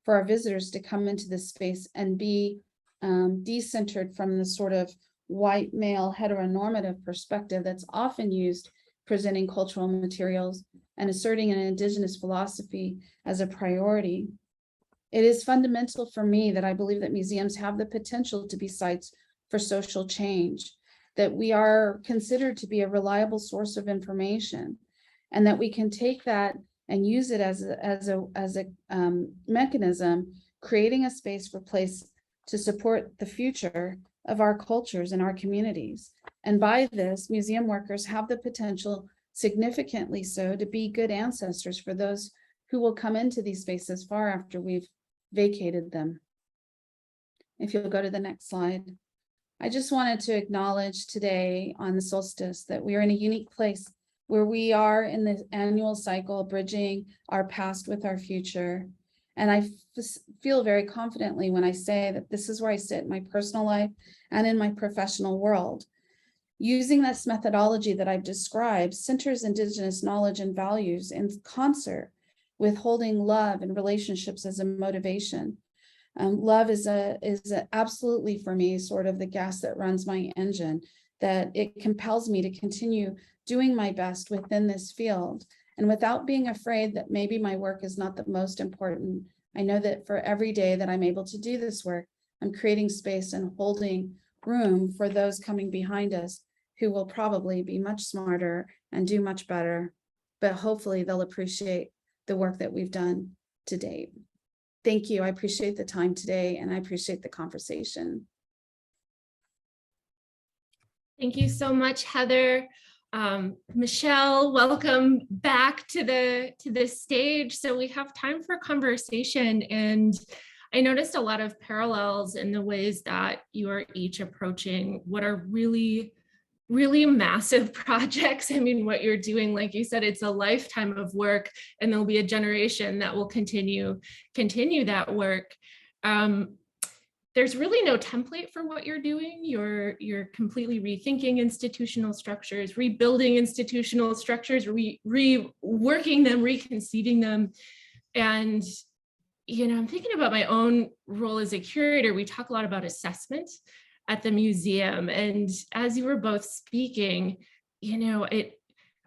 Speaker 4: for our visitors to come into this space and be decentered from the sort of white male heteronormative perspective that's often used presenting cultural materials and asserting an Indigenous philosophy as a priority. It is fundamental for me that I believe that museums have the potential to be sites for social change, that we are considered to be a reliable source of information, and that we can take that and use it as a mechanism creating a space for place to support the future of our cultures and our communities. And by this, museum workers have the potential, significantly so, to be good ancestors for those who will come into these spaces far after we've vacated them. If you'll go to the next slide. I just wanted to acknowledge today on the solstice that we are in a unique place where we are in the annual cycle, bridging our past with our future. And I feel very confidently when I say that this is where I sit in my personal life and in my professional world. Using this methodology that I've described centers Indigenous knowledge and values in concert with holding love and relationships as a motivation. Love is absolutely for me sort of the gas that runs my engine, that it compels me to continue doing my best within this field. And without being afraid that maybe my work is not the most important, I know that for every day that I'm able to do this work, I'm creating space and holding room for those coming behind us who will probably be much smarter and do much better, but hopefully they'll appreciate the work that we've done to date. Thank you. I appreciate the time today and I appreciate the conversation.
Speaker 2: Thank you so much, Heather. Michelle, welcome back to the stage. So we have time for conversation, and I noticed a lot of parallels in the ways that you are each approaching what are really massive projects. I mean, what you're doing, like you said, it's a lifetime of work, and there'll be a generation that will continue that work. There's really no template for what you're doing. You're completely rethinking institutional structures, rebuilding institutional structures, reworking them, reconceiving them. And, I'm thinking about my own role as a curator. We talk a lot about assessment at the museum. And as you were both speaking, I'm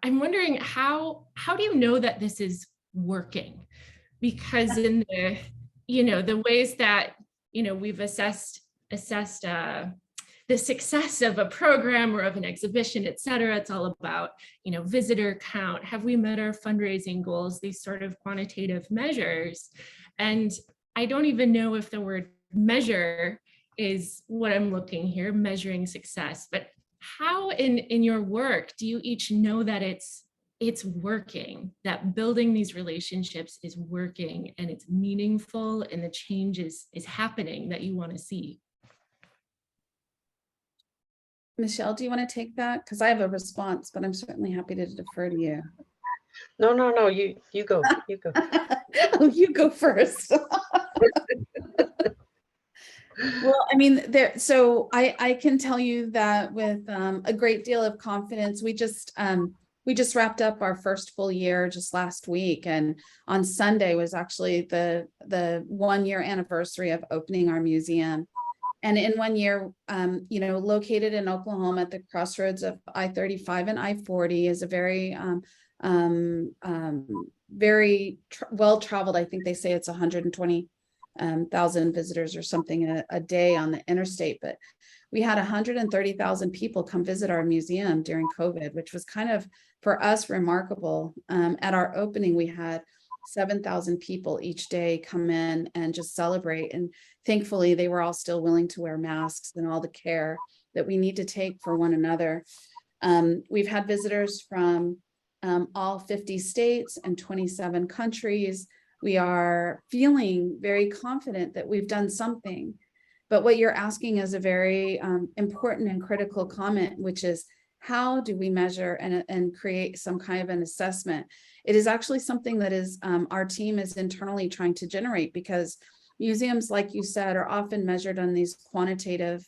Speaker 2: wondering how do you know that this is working? Because in the ways that we've assessed the success of a program or of an exhibition, et cetera, it's all about visitor count. Have we met our fundraising goals? These sort of quantitative measures. And I don't even know if the word measure is what I'm looking here, measuring success. But how in your work do you each know that it's working, that building these relationships is working and it's meaningful and the change is happening that you want to see?
Speaker 4: Michelle, do you want to take that? Because I have a response, but I'm certainly happy to defer to you.
Speaker 3: No, you go.
Speaker 4: Oh, you go first. Well, I mean, so I can tell you that with a great deal of confidence. We just wrapped up our first full year just last week, and on Sunday was actually the 1-year anniversary of opening our museum. And in 1 year, located in Oklahoma at the crossroads of I-35 and I-40, is a very well-traveled. I think they say it's 120,000 visitors or something a day on the interstate, but we had 130,000 people come visit our museum during COVID, which was kind of, for us, remarkable. At our opening, we had 7,000 people each day come in and just celebrate. And thankfully, they were all still willing to wear masks and all the care that we need to take for one another. We've had visitors from all 50 states and 27 countries. We are feeling very confident that we've done something. But what you're asking is a very important and critical comment, which is, how do we measure and create some kind of an assessment? It is actually something that is our team is internally trying to generate, because museums, like you said, are often measured on these quantitative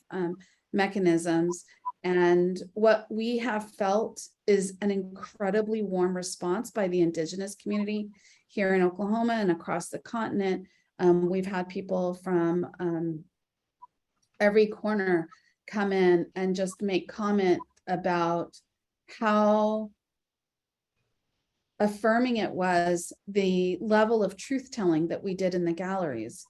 Speaker 4: mechanisms. And what we have felt is an incredibly warm response by the Indigenous community here in Oklahoma and across the continent. We've had people from every corner come in and just make comment about how affirming it was, the level of truth-telling that we did in the galleries.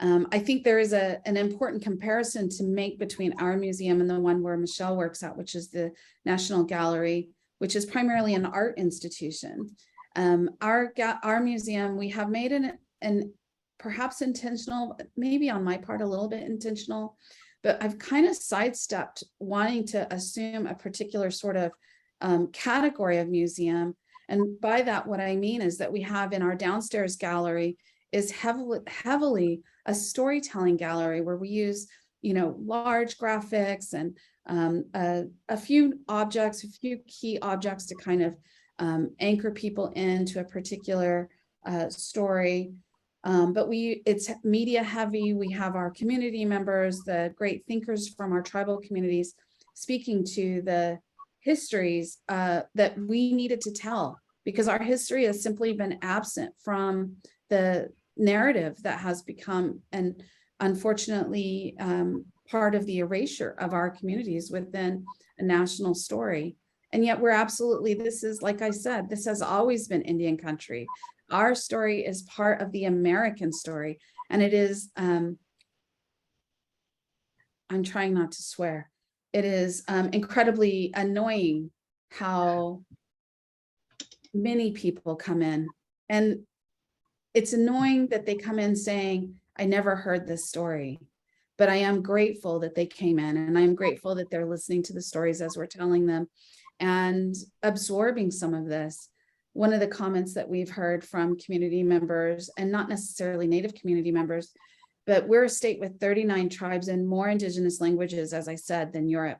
Speaker 4: I think there is an important comparison to make between our museum and the one where Michelle works at, which is the National Gallery, which is primarily an art institution. Our museum, we have made an perhaps intentional, maybe on my part, a little bit intentional, but I've kind of sidestepped wanting to assume a particular sort of category of museum. And by that, what I mean is that we have in our downstairs gallery is heavily a storytelling gallery where we use, large graphics and a few objects, a few key objects to kind of anchor people into a particular story. But it's media heavy. We have our community members, the great thinkers from our tribal communities, speaking to the histories that we needed to tell, because our history has simply been absent from the narrative that has become, and unfortunately, part of the erasure of our communities within a national story. And yet we're absolutely, this is, like I said, this has always been Indian country. Our story is part of the American story. And it is, I'm trying not to swear. It is incredibly annoying how many people come in. And it's annoying that they come in saying, I never heard this story. But I am grateful that they came in, and I'm grateful that they're listening to the stories as we're telling them and absorbing some of this. One of the comments that we've heard from community members, and not necessarily Native community members, but we're a state with 39 tribes and more Indigenous languages, as I said, than Europe.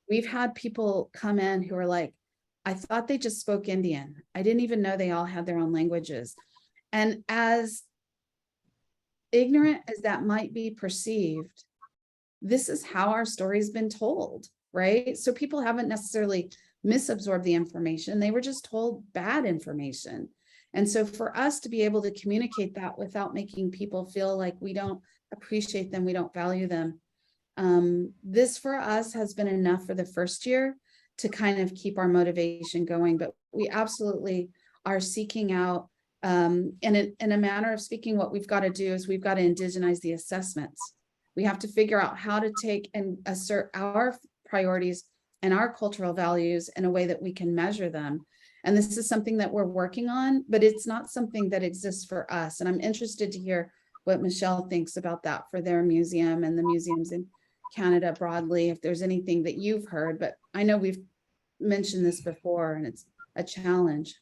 Speaker 4: We've had people come in who are like, I thought they just spoke Indian. I didn't even know they all had their own languages. And as ignorant as that might be perceived, this is how our story's been told, right? So people haven't necessarily misabsorbed the information. They were just told bad information. And so for us to be able to communicate that without making people feel like we don't appreciate them, we don't value them, this for us has been enough for the first year to kind of keep our motivation going. But we absolutely are seeking out, in a manner of speaking, what we've got to do is we've got to indigenize the assessments. We have to figure out how to take and assert our priorities and our cultural values in a way that we can measure them. And this is something that we're working on, but it's not something that exists for us. And I'm interested to hear what Michelle thinks about that for their museum and the museums in Canada broadly, if there's anything that you've heard. But I know we've mentioned this before, and it's a challenge.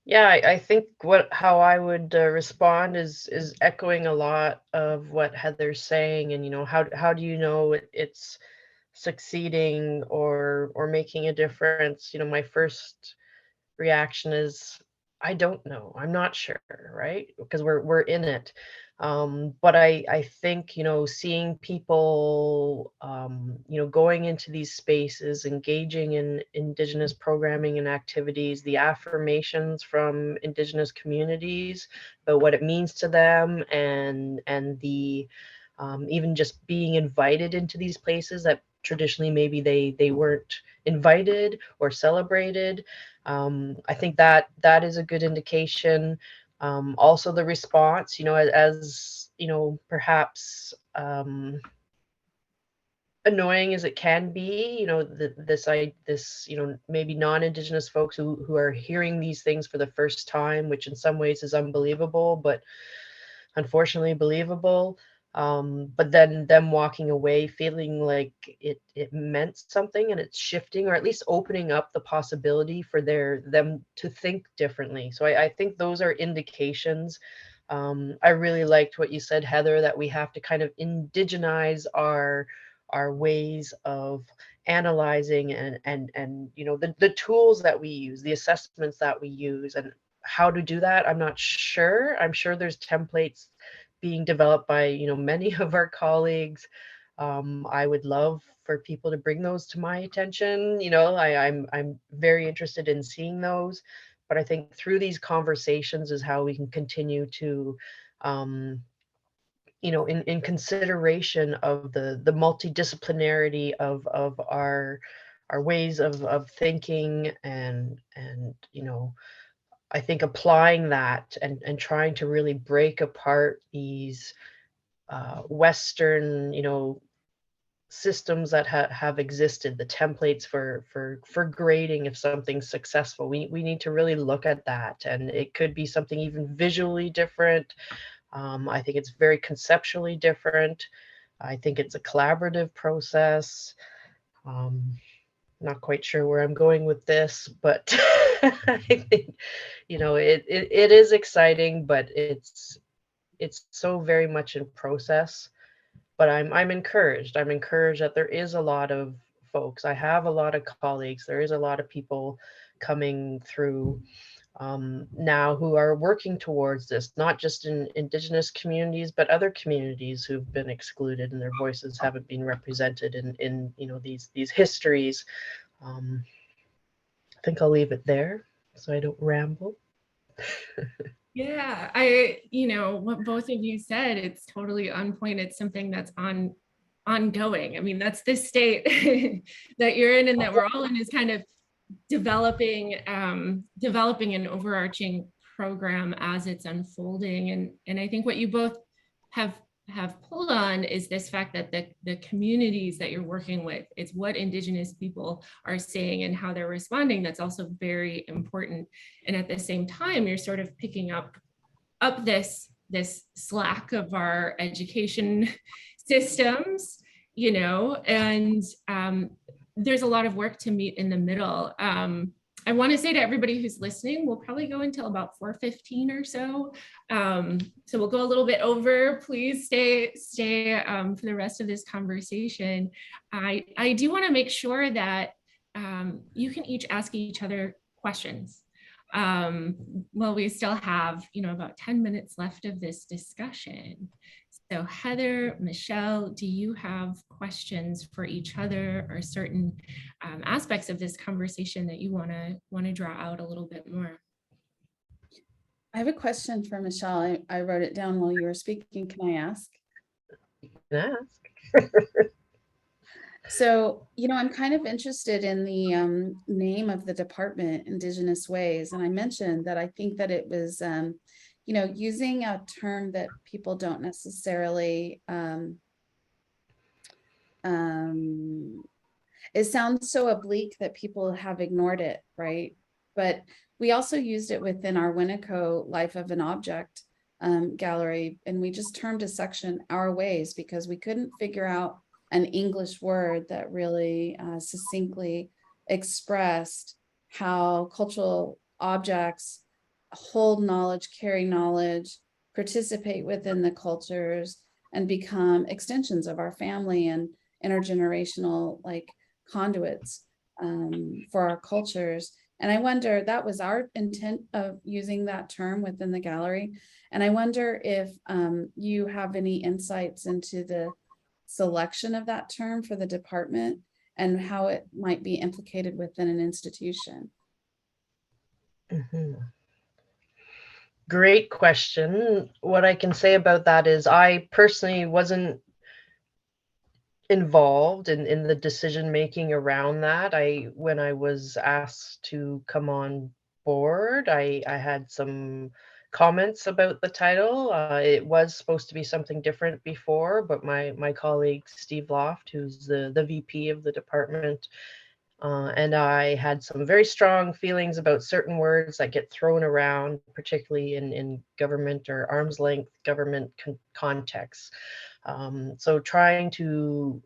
Speaker 3: Yeah, I think how I would respond is echoing a lot of what Heather's saying, and how do you know it's succeeding or making a difference? My first reaction is, I don't know, I'm not sure, right? Because we're in it. But I think, seeing people, going into these spaces, engaging in Indigenous programming and activities, the affirmations from Indigenous communities about what it means to them, and the even just being invited into these places that traditionally maybe they weren't invited or celebrated. I think that is a good indication. Also the response, as perhaps annoying as it can be, this maybe non-Indigenous folks who are hearing these things for the first time, which in some ways is unbelievable, but unfortunately believable. But then them walking away feeling like it meant something, and it's shifting, or at least opening up the possibility for them to think differently. So I think those are indications. I really liked what you said, Heather, that we have to kind of indigenize our ways of analyzing and the tools that we use, the assessments that we use, and how to do that. I'm not sure. I'm sure there's templates being developed by many of our colleagues. I would love for people to bring those to my attention. I'm very interested in seeing those, but I think through these conversations is how we can continue to in consideration of the multidisciplinarity of our ways of thinking, and I think applying that and trying to really break apart these Western, systems that have existed, the templates for grading if something's successful. We need to really look at that, and it could be something even visually different. I think it's very conceptually different. I think it's a collaborative process. Not quite sure where I'm going with this, but I think, you know, it is exciting, but it's so very much in process. But I'm encouraged. I'm encouraged that there is a lot of folks. I have a lot of colleagues. There is a lot of people coming through now who are working towards this, not just in Indigenous communities, but other communities who've been excluded and their voices haven't been represented in you know, these histories. I think I'll leave it there so I don't ramble.
Speaker 2: Yeah, you know, what both of you said, it's totally on point. It's something that's ongoing. I mean, that's the state that you're in and that we're all in, is kind of developing an overarching program as it's unfolding. And I think what you both have pulled on is this fact that the communities that you're working with, it's what Indigenous people are saying and how they're responding. That's also very important. And at the same time, you're sort of picking up this slack of our education systems, you know, and there's a lot of work to meet in the middle. I want to say to everybody who's listening, we'll probably go until about 4:15 or so. So we'll go a little bit over. Please stay for the rest of this conversation. I do want to make sure that you can each ask each other questions. Well, we still have, you know, about 10 minutes left of this discussion. So Heather, Michelle, do you have questions for each other, or certain aspects of this conversation that you want to draw out a little bit more?
Speaker 4: I have a question for Michelle. I wrote it down while you were speaking. Can I ask?
Speaker 3: Ask.
Speaker 4: So, you know, I'm kind of interested in the name of the department, Indigenous Ways. And I mentioned that I think that it was, you know, using a term that people don't necessarily, it sounds so oblique that people have ignored it, right? But we also used it within our Winneco Life of an Object gallery, and we just termed a section Our Ways because we couldn't figure out an English word that really succinctly expressed how cultural objects hold knowledge, carry knowledge, participate within the cultures, and become extensions of our family and intergenerational like conduits for our cultures. And I wonder, that was our intent of using that term within the gallery. And I wonder if you have any insights into the selection of that term for the department and how it might be implicated within an institution.
Speaker 3: Mm-hmm. Great question. What I can say about that is I personally wasn't involved in the decision making around that. When I was asked to come on board, I had some comments about the title. It was supposed to be something different before, but my colleague Steve Loft, who's the VP of the department, and I had some very strong feelings about certain words that get thrown around, particularly in government or arm's length government contexts. So trying to,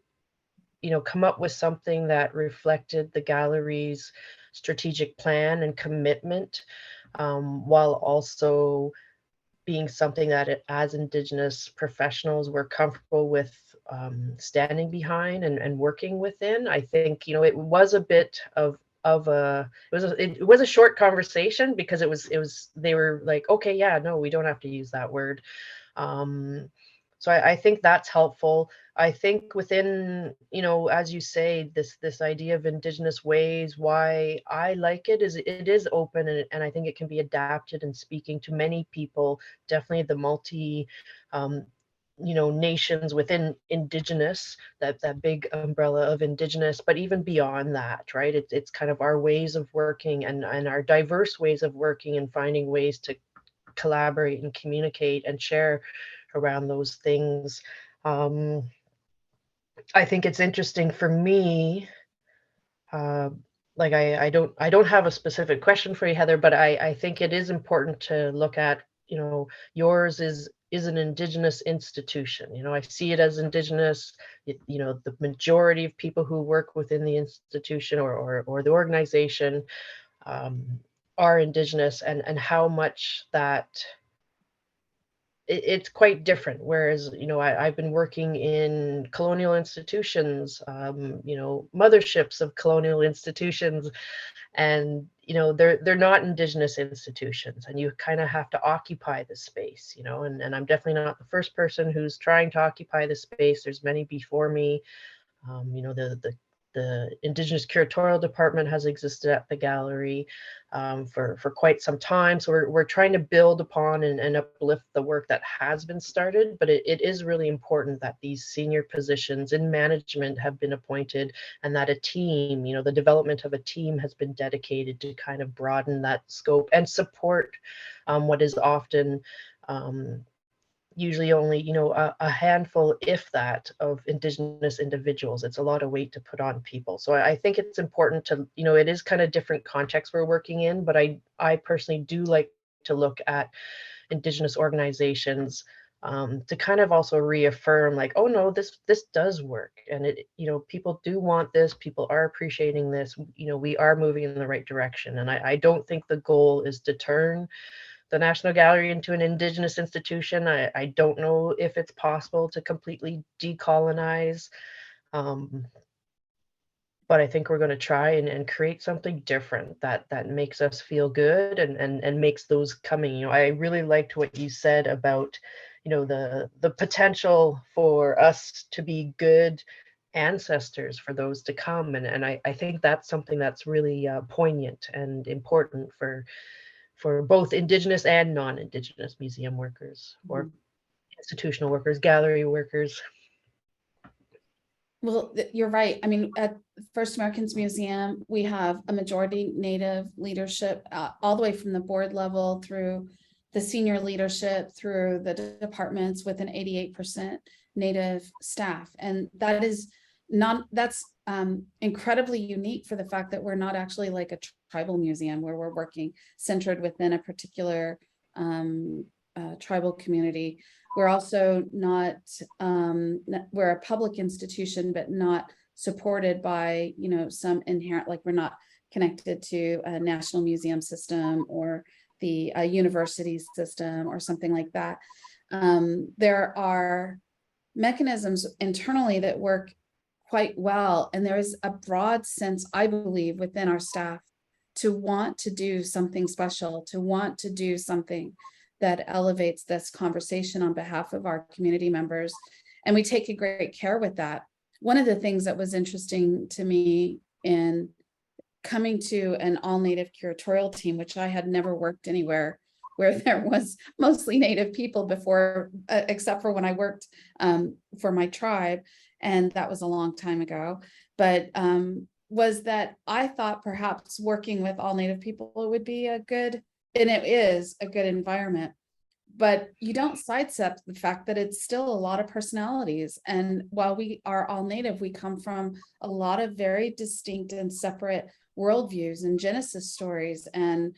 Speaker 3: you know, come up with something that reflected the gallery's strategic plan and commitment, while also being something that as Indigenous professionals we're comfortable with standing behind and working within. I think, you know, it was a bit of a it was a short conversation because it was they were like, okay, yeah, no, we don't have to use that word. So I think that's helpful. I think within, you know, as you say, this idea of Indigenous ways, why I like it is it is open, and I think it can be adapted and speaking to many people, definitely the multi, you know, nations within Indigenous, that big umbrella of Indigenous, but even beyond that, right? It's kind of our ways of working and our diverse ways of working and finding ways to collaborate and communicate and share around those things. I think it's interesting for me. Like I don't have a specific question for you, Heather, but I think it is important to look at, yours is an Indigenous institution. I see it as Indigenous. The majority of people who work within the institution or the organization are Indigenous, and how much that it's quite different. Whereas, I've been working in colonial institutions, motherships of colonial institutions, and they're not Indigenous institutions, and you kind of have to occupy the space, and I'm definitely not the first person who's trying to occupy the space. There's many before me. The Indigenous Curatorial Department has existed at the gallery for quite some time. So we're trying to build upon and uplift the work that has been started, but it is really important that these senior positions in management have been appointed, and that a team, the development of a team has been dedicated to kind of broaden that scope and support what is often usually only, a handful, if that, of Indigenous individuals. It's a lot of weight to put on people. So I think it's important to, it is kind of different context we're working in, but I personally do like to look at Indigenous organizations to kind of also reaffirm, like, oh no, this does work, and people do want this, people are appreciating this, we are moving in the right direction. And I don't think the goal is to turn the National Gallery into an Indigenous institution. I don't know if it's possible to completely decolonize, but I think we're going to try and create something different that makes us feel good and makes those coming. I really liked what you said about, the potential for us to be good ancestors for those to come. And I think that's something that's really poignant and important for both Indigenous and non-Indigenous museum workers or institutional workers, gallery workers.
Speaker 4: Well, you're right. I mean, at First Americans Museum, we have a majority Native leadership, all the way from the board level through the senior leadership, through the departments, with an 88% Native staff. And that is that's incredibly unique for the fact that we're not actually like a tribal museum where we're working centered within a particular tribal community. We're also not, we're a public institution, but not supported by, some inherent, like we're not connected to a national museum system or the university system or something like that. There are mechanisms internally that work quite well. And there is a broad sense, I believe, within our staff to want to do something special, to want to do something that elevates this conversation on behalf of our community members. And we take a great care with that. One of the things that was interesting to me in coming to an all-Native curatorial team, which I had never worked anywhere where there was mostly Native people before, except for when I worked for my tribe, and that was a long time ago, but was that I thought perhaps working with all Native people would be a good, and it is a good environment, but you don't sidestep the fact that it's still a lot of personalities. And while we are all Native, we come from a lot of very distinct and separate worldviews and Genesis stories, and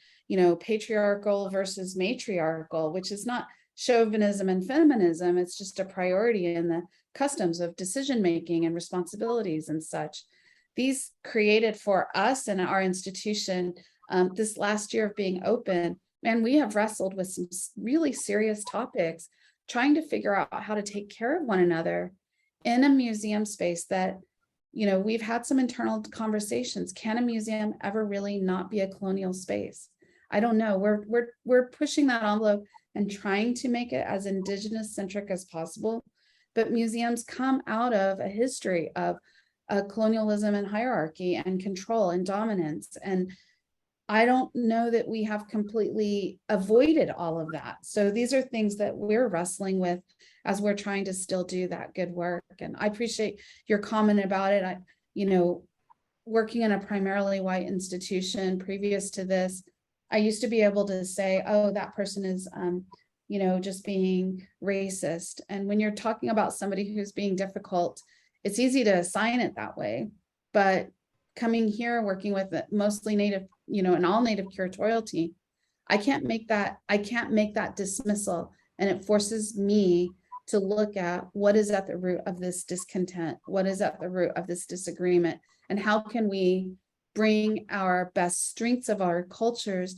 Speaker 4: patriarchal versus matriarchal, which is not chauvinism and feminism. It's just a priority in the customs of decision making and responsibilities and such. These created for us and our institution this last year of being open, and we have wrestled with some really serious topics, trying to figure out how to take care of one another in a museum space that, we've had some internal conversations. Can a museum ever really not be a colonial space? I don't know. We're pushing that envelope and trying to make it as Indigenous centric as possible. But museums come out of a history of colonialism and hierarchy and control and dominance. And I don't know that we have completely avoided all of that. So these are things that we're wrestling with as we're trying to still do that good work. And I appreciate your comment about it. Working in a primarily white institution previous to this, I used to be able to say, oh, that person is, just being racist. And when you're talking about somebody who's being difficult it's easy to assign it that way, but coming here, working with mostly Native, an all Native curatorial team, I can't make that dismissal. And it forces me to look at what is at the root of this discontent, what is at the root of this disagreement, and how can we bring our best strengths of our cultures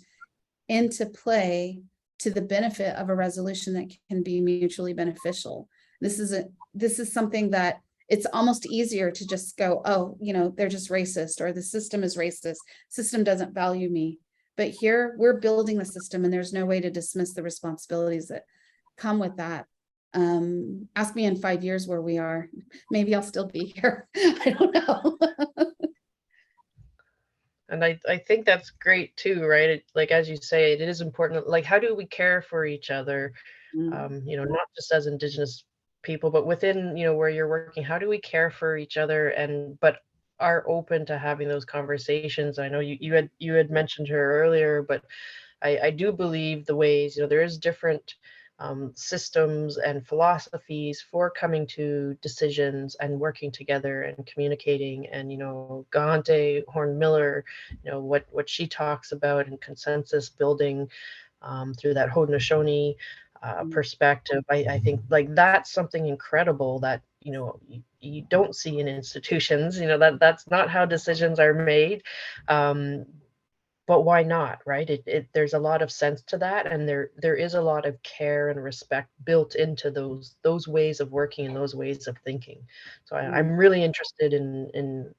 Speaker 4: into play to the benefit of a resolution that can be mutually beneficial. This is something that it's almost easier to just go, oh, they're just racist, or the system is racist, system doesn't value me. But here we're building the system, and there's no way to dismiss the responsibilities that come with that. Ask me in 5 years where we are. Maybe I'll still be here. I don't know.
Speaker 3: And I think that's great too, right? Like, as you say, it is important. Like, how do we care for each other? Not just as Indigenous people, but within, where you're working, how do we care for each other but are open to having those conversations? I know you had mentioned her earlier, but I do believe the ways, there is different systems and philosophies for coming to decisions and working together and communicating. And Gante Horn-Miller, what she talks about in consensus building through that Haudenosaunee perspective, I think like that's something incredible that you don't see in institutions. That's not how decisions are made. But why not, right? There's a lot of sense to that, and there is a lot of care and respect built into those ways of working and those ways of thinking. So I'm really interested in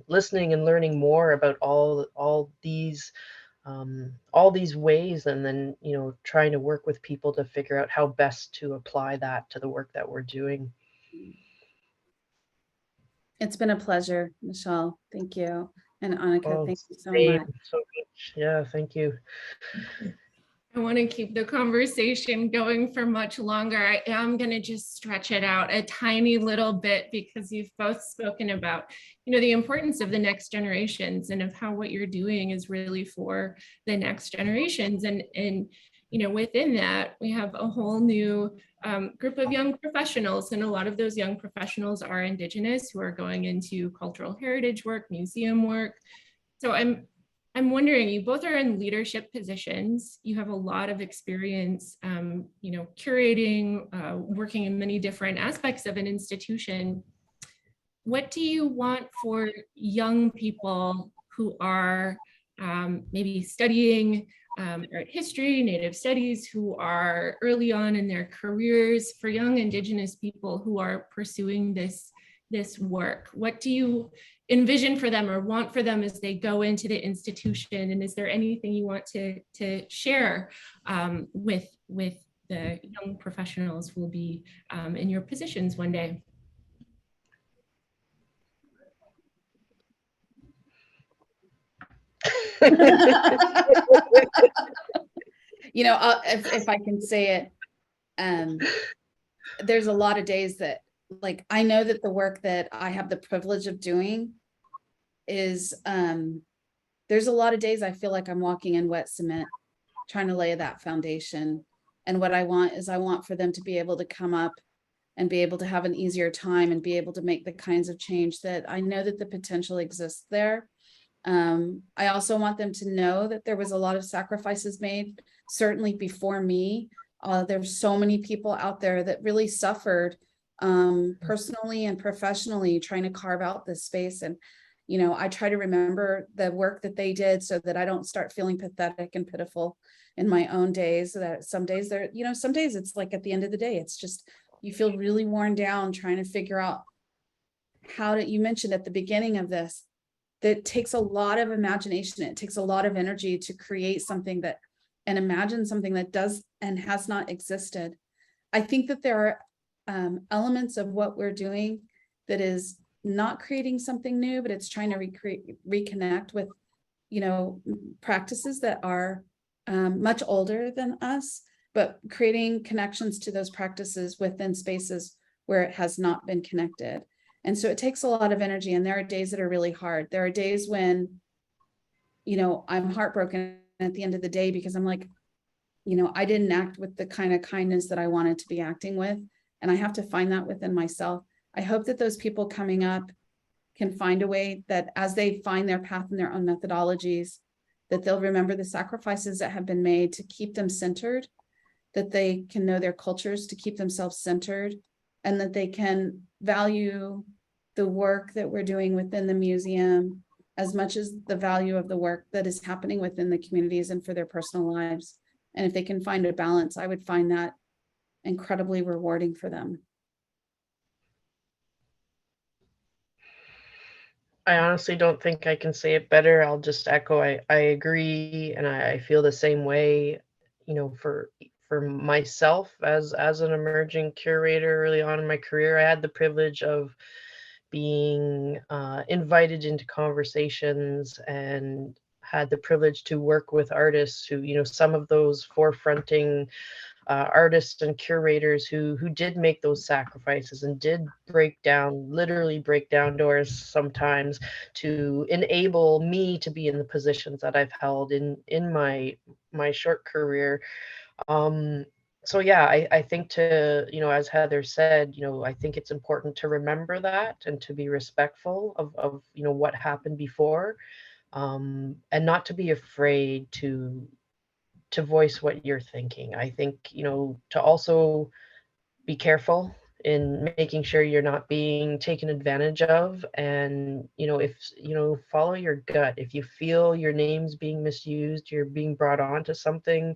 Speaker 3: listening and learning more about all these ways, and then trying to work with people to figure out how best to apply that to the work that we're doing.
Speaker 4: It's been a pleasure, Michelle. Thank you. And Annika, thank you so much.
Speaker 3: So much. Yeah, thank you.
Speaker 2: I want to keep the conversation going for much longer. I am going to just stretch it out a tiny little bit, because you've both spoken about, the importance of the next generations and of how what you're doing is really for the next generations. And within that, we have a whole new group of young professionals, and a lot of those young professionals are Indigenous, who are going into cultural heritage work, museum work. So I'm wondering, you both are in leadership positions. You have a lot of experience, curating, working in many different aspects of an institution. What do you want for young people who are maybe studying art history, Native studies, who are early on in their careers, for young Indigenous people who are pursuing this work? What do you envision for them or want for them as they go into the institution? And is there anything you want to share with the young professionals who will be in your positions one day?
Speaker 4: If I can say it, there's a lot of days that, like, I know that the work that I have the privilege of doing is, there's a lot of days I feel like I'm walking in wet cement, trying to lay that foundation. And what I want for them to be able to come up and be able to have an easier time and be able to make the kinds of change that I know that the potential exists there. I also want them to know that there was a lot of sacrifices made, certainly before me. There's so many people out there that really suffered personally and professionally trying to carve out this space. And, I try to remember the work that they did so that I don't start feeling pathetic and pitiful in my own days. That some days some days it's like at the end of the day, it's just, you feel really worn down trying to figure out how to, you mentioned at the beginning of this, that takes a lot of imagination. It takes a lot of energy to create something and imagine something that does and has not existed. I think that there are elements of what we're doing that is not creating something new, but it's trying to reconnect with, practices that are much older than us, but creating connections to those practices within spaces where it has not been connected. And so it takes a lot of energy, and there are days that are really hard. There are days when, I'm heartbroken at the end of the day because I'm like, I didn't act with the kind of kindness that I wanted to be acting with. And I have to find that within myself. I hope that those people coming up can find a way that as they find their path in their own methodologies, that they'll remember the sacrifices that have been made to keep them centered, that they can know their cultures to keep themselves centered, and that they can value the work that we're doing within the museum as much as the value of the work that is happening within the communities and for their personal lives. And if they can find a balance, I would find that incredibly rewarding for them.
Speaker 3: I honestly don't think I can say it better. I'll just echo. I agree, and I feel the same way. You know, for myself as an emerging curator early on in my career, I had the privilege of being invited into conversations and had the privilege to work with artists who, you know, some of those forefronting artists and curators who did make those sacrifices and did literally break down doors sometimes to enable me to be in the positions that I've held in my short career. So yeah, I think to, you know, as Heather said, you know, I think it's important to remember that and to be respectful of you know, what happened before, and not to be afraid to voice what you're thinking. I think, you know, to also be careful in making sure you're not being taken advantage of. And, you know, if, you know, follow your gut. If you feel your name's being misused, you're being brought on to something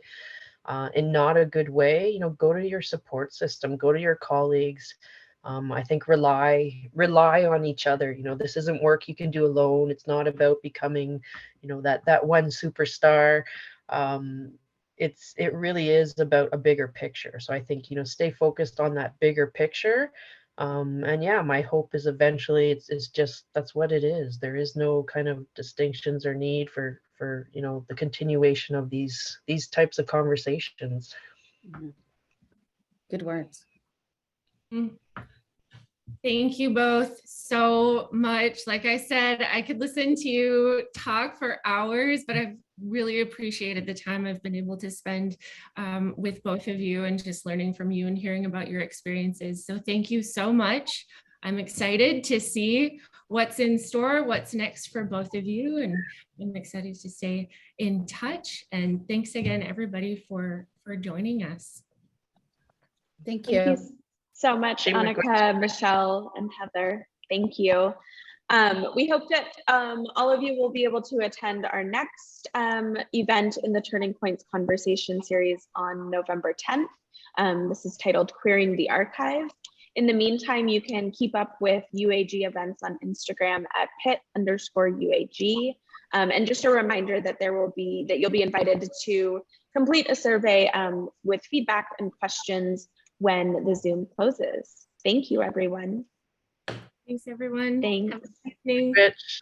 Speaker 3: in not a good way, you know, go to your support system, go to your colleagues. I think rely on each other. You know, this isn't work you can do alone. It's not about becoming, you know, that one superstar. It really is about a bigger picture. So I think, you know, stay focused on that bigger picture. And yeah, my hope is eventually it's just that's what it is. There is no kind of distinctions or need for you know, the continuation of these types of conversations.
Speaker 4: Mhm. Good words.
Speaker 2: Thank you both so much. Like I said, I could listen to you talk for hours, but I've really appreciated the time I've been able to spend with both of you and just learning from you and hearing about your experiences. So thank you so much. I'm excited to see what's in store, what's next for both of you, and I'm excited to stay in touch. And thanks again, everybody, for joining us.
Speaker 4: Thank
Speaker 5: Thank
Speaker 4: you.
Speaker 5: you so much,
Speaker 3: Same
Speaker 5: Annika, Michelle, and Heather. Thank you. We hope that all of you will be able to attend our next event in the Turning Points Conversation Series on November 10th. This is titled Queering the Archive. In the meantime, you can keep up with UAG events on Instagram at Pitt_UAG. And just a reminder that you'll be invited to complete a survey with feedback and questions when the Zoom closes. Thank you, everyone.
Speaker 2: Thanks, everyone.
Speaker 5: Thanks.
Speaker 2: Have a good evening.
Speaker 3: Rich.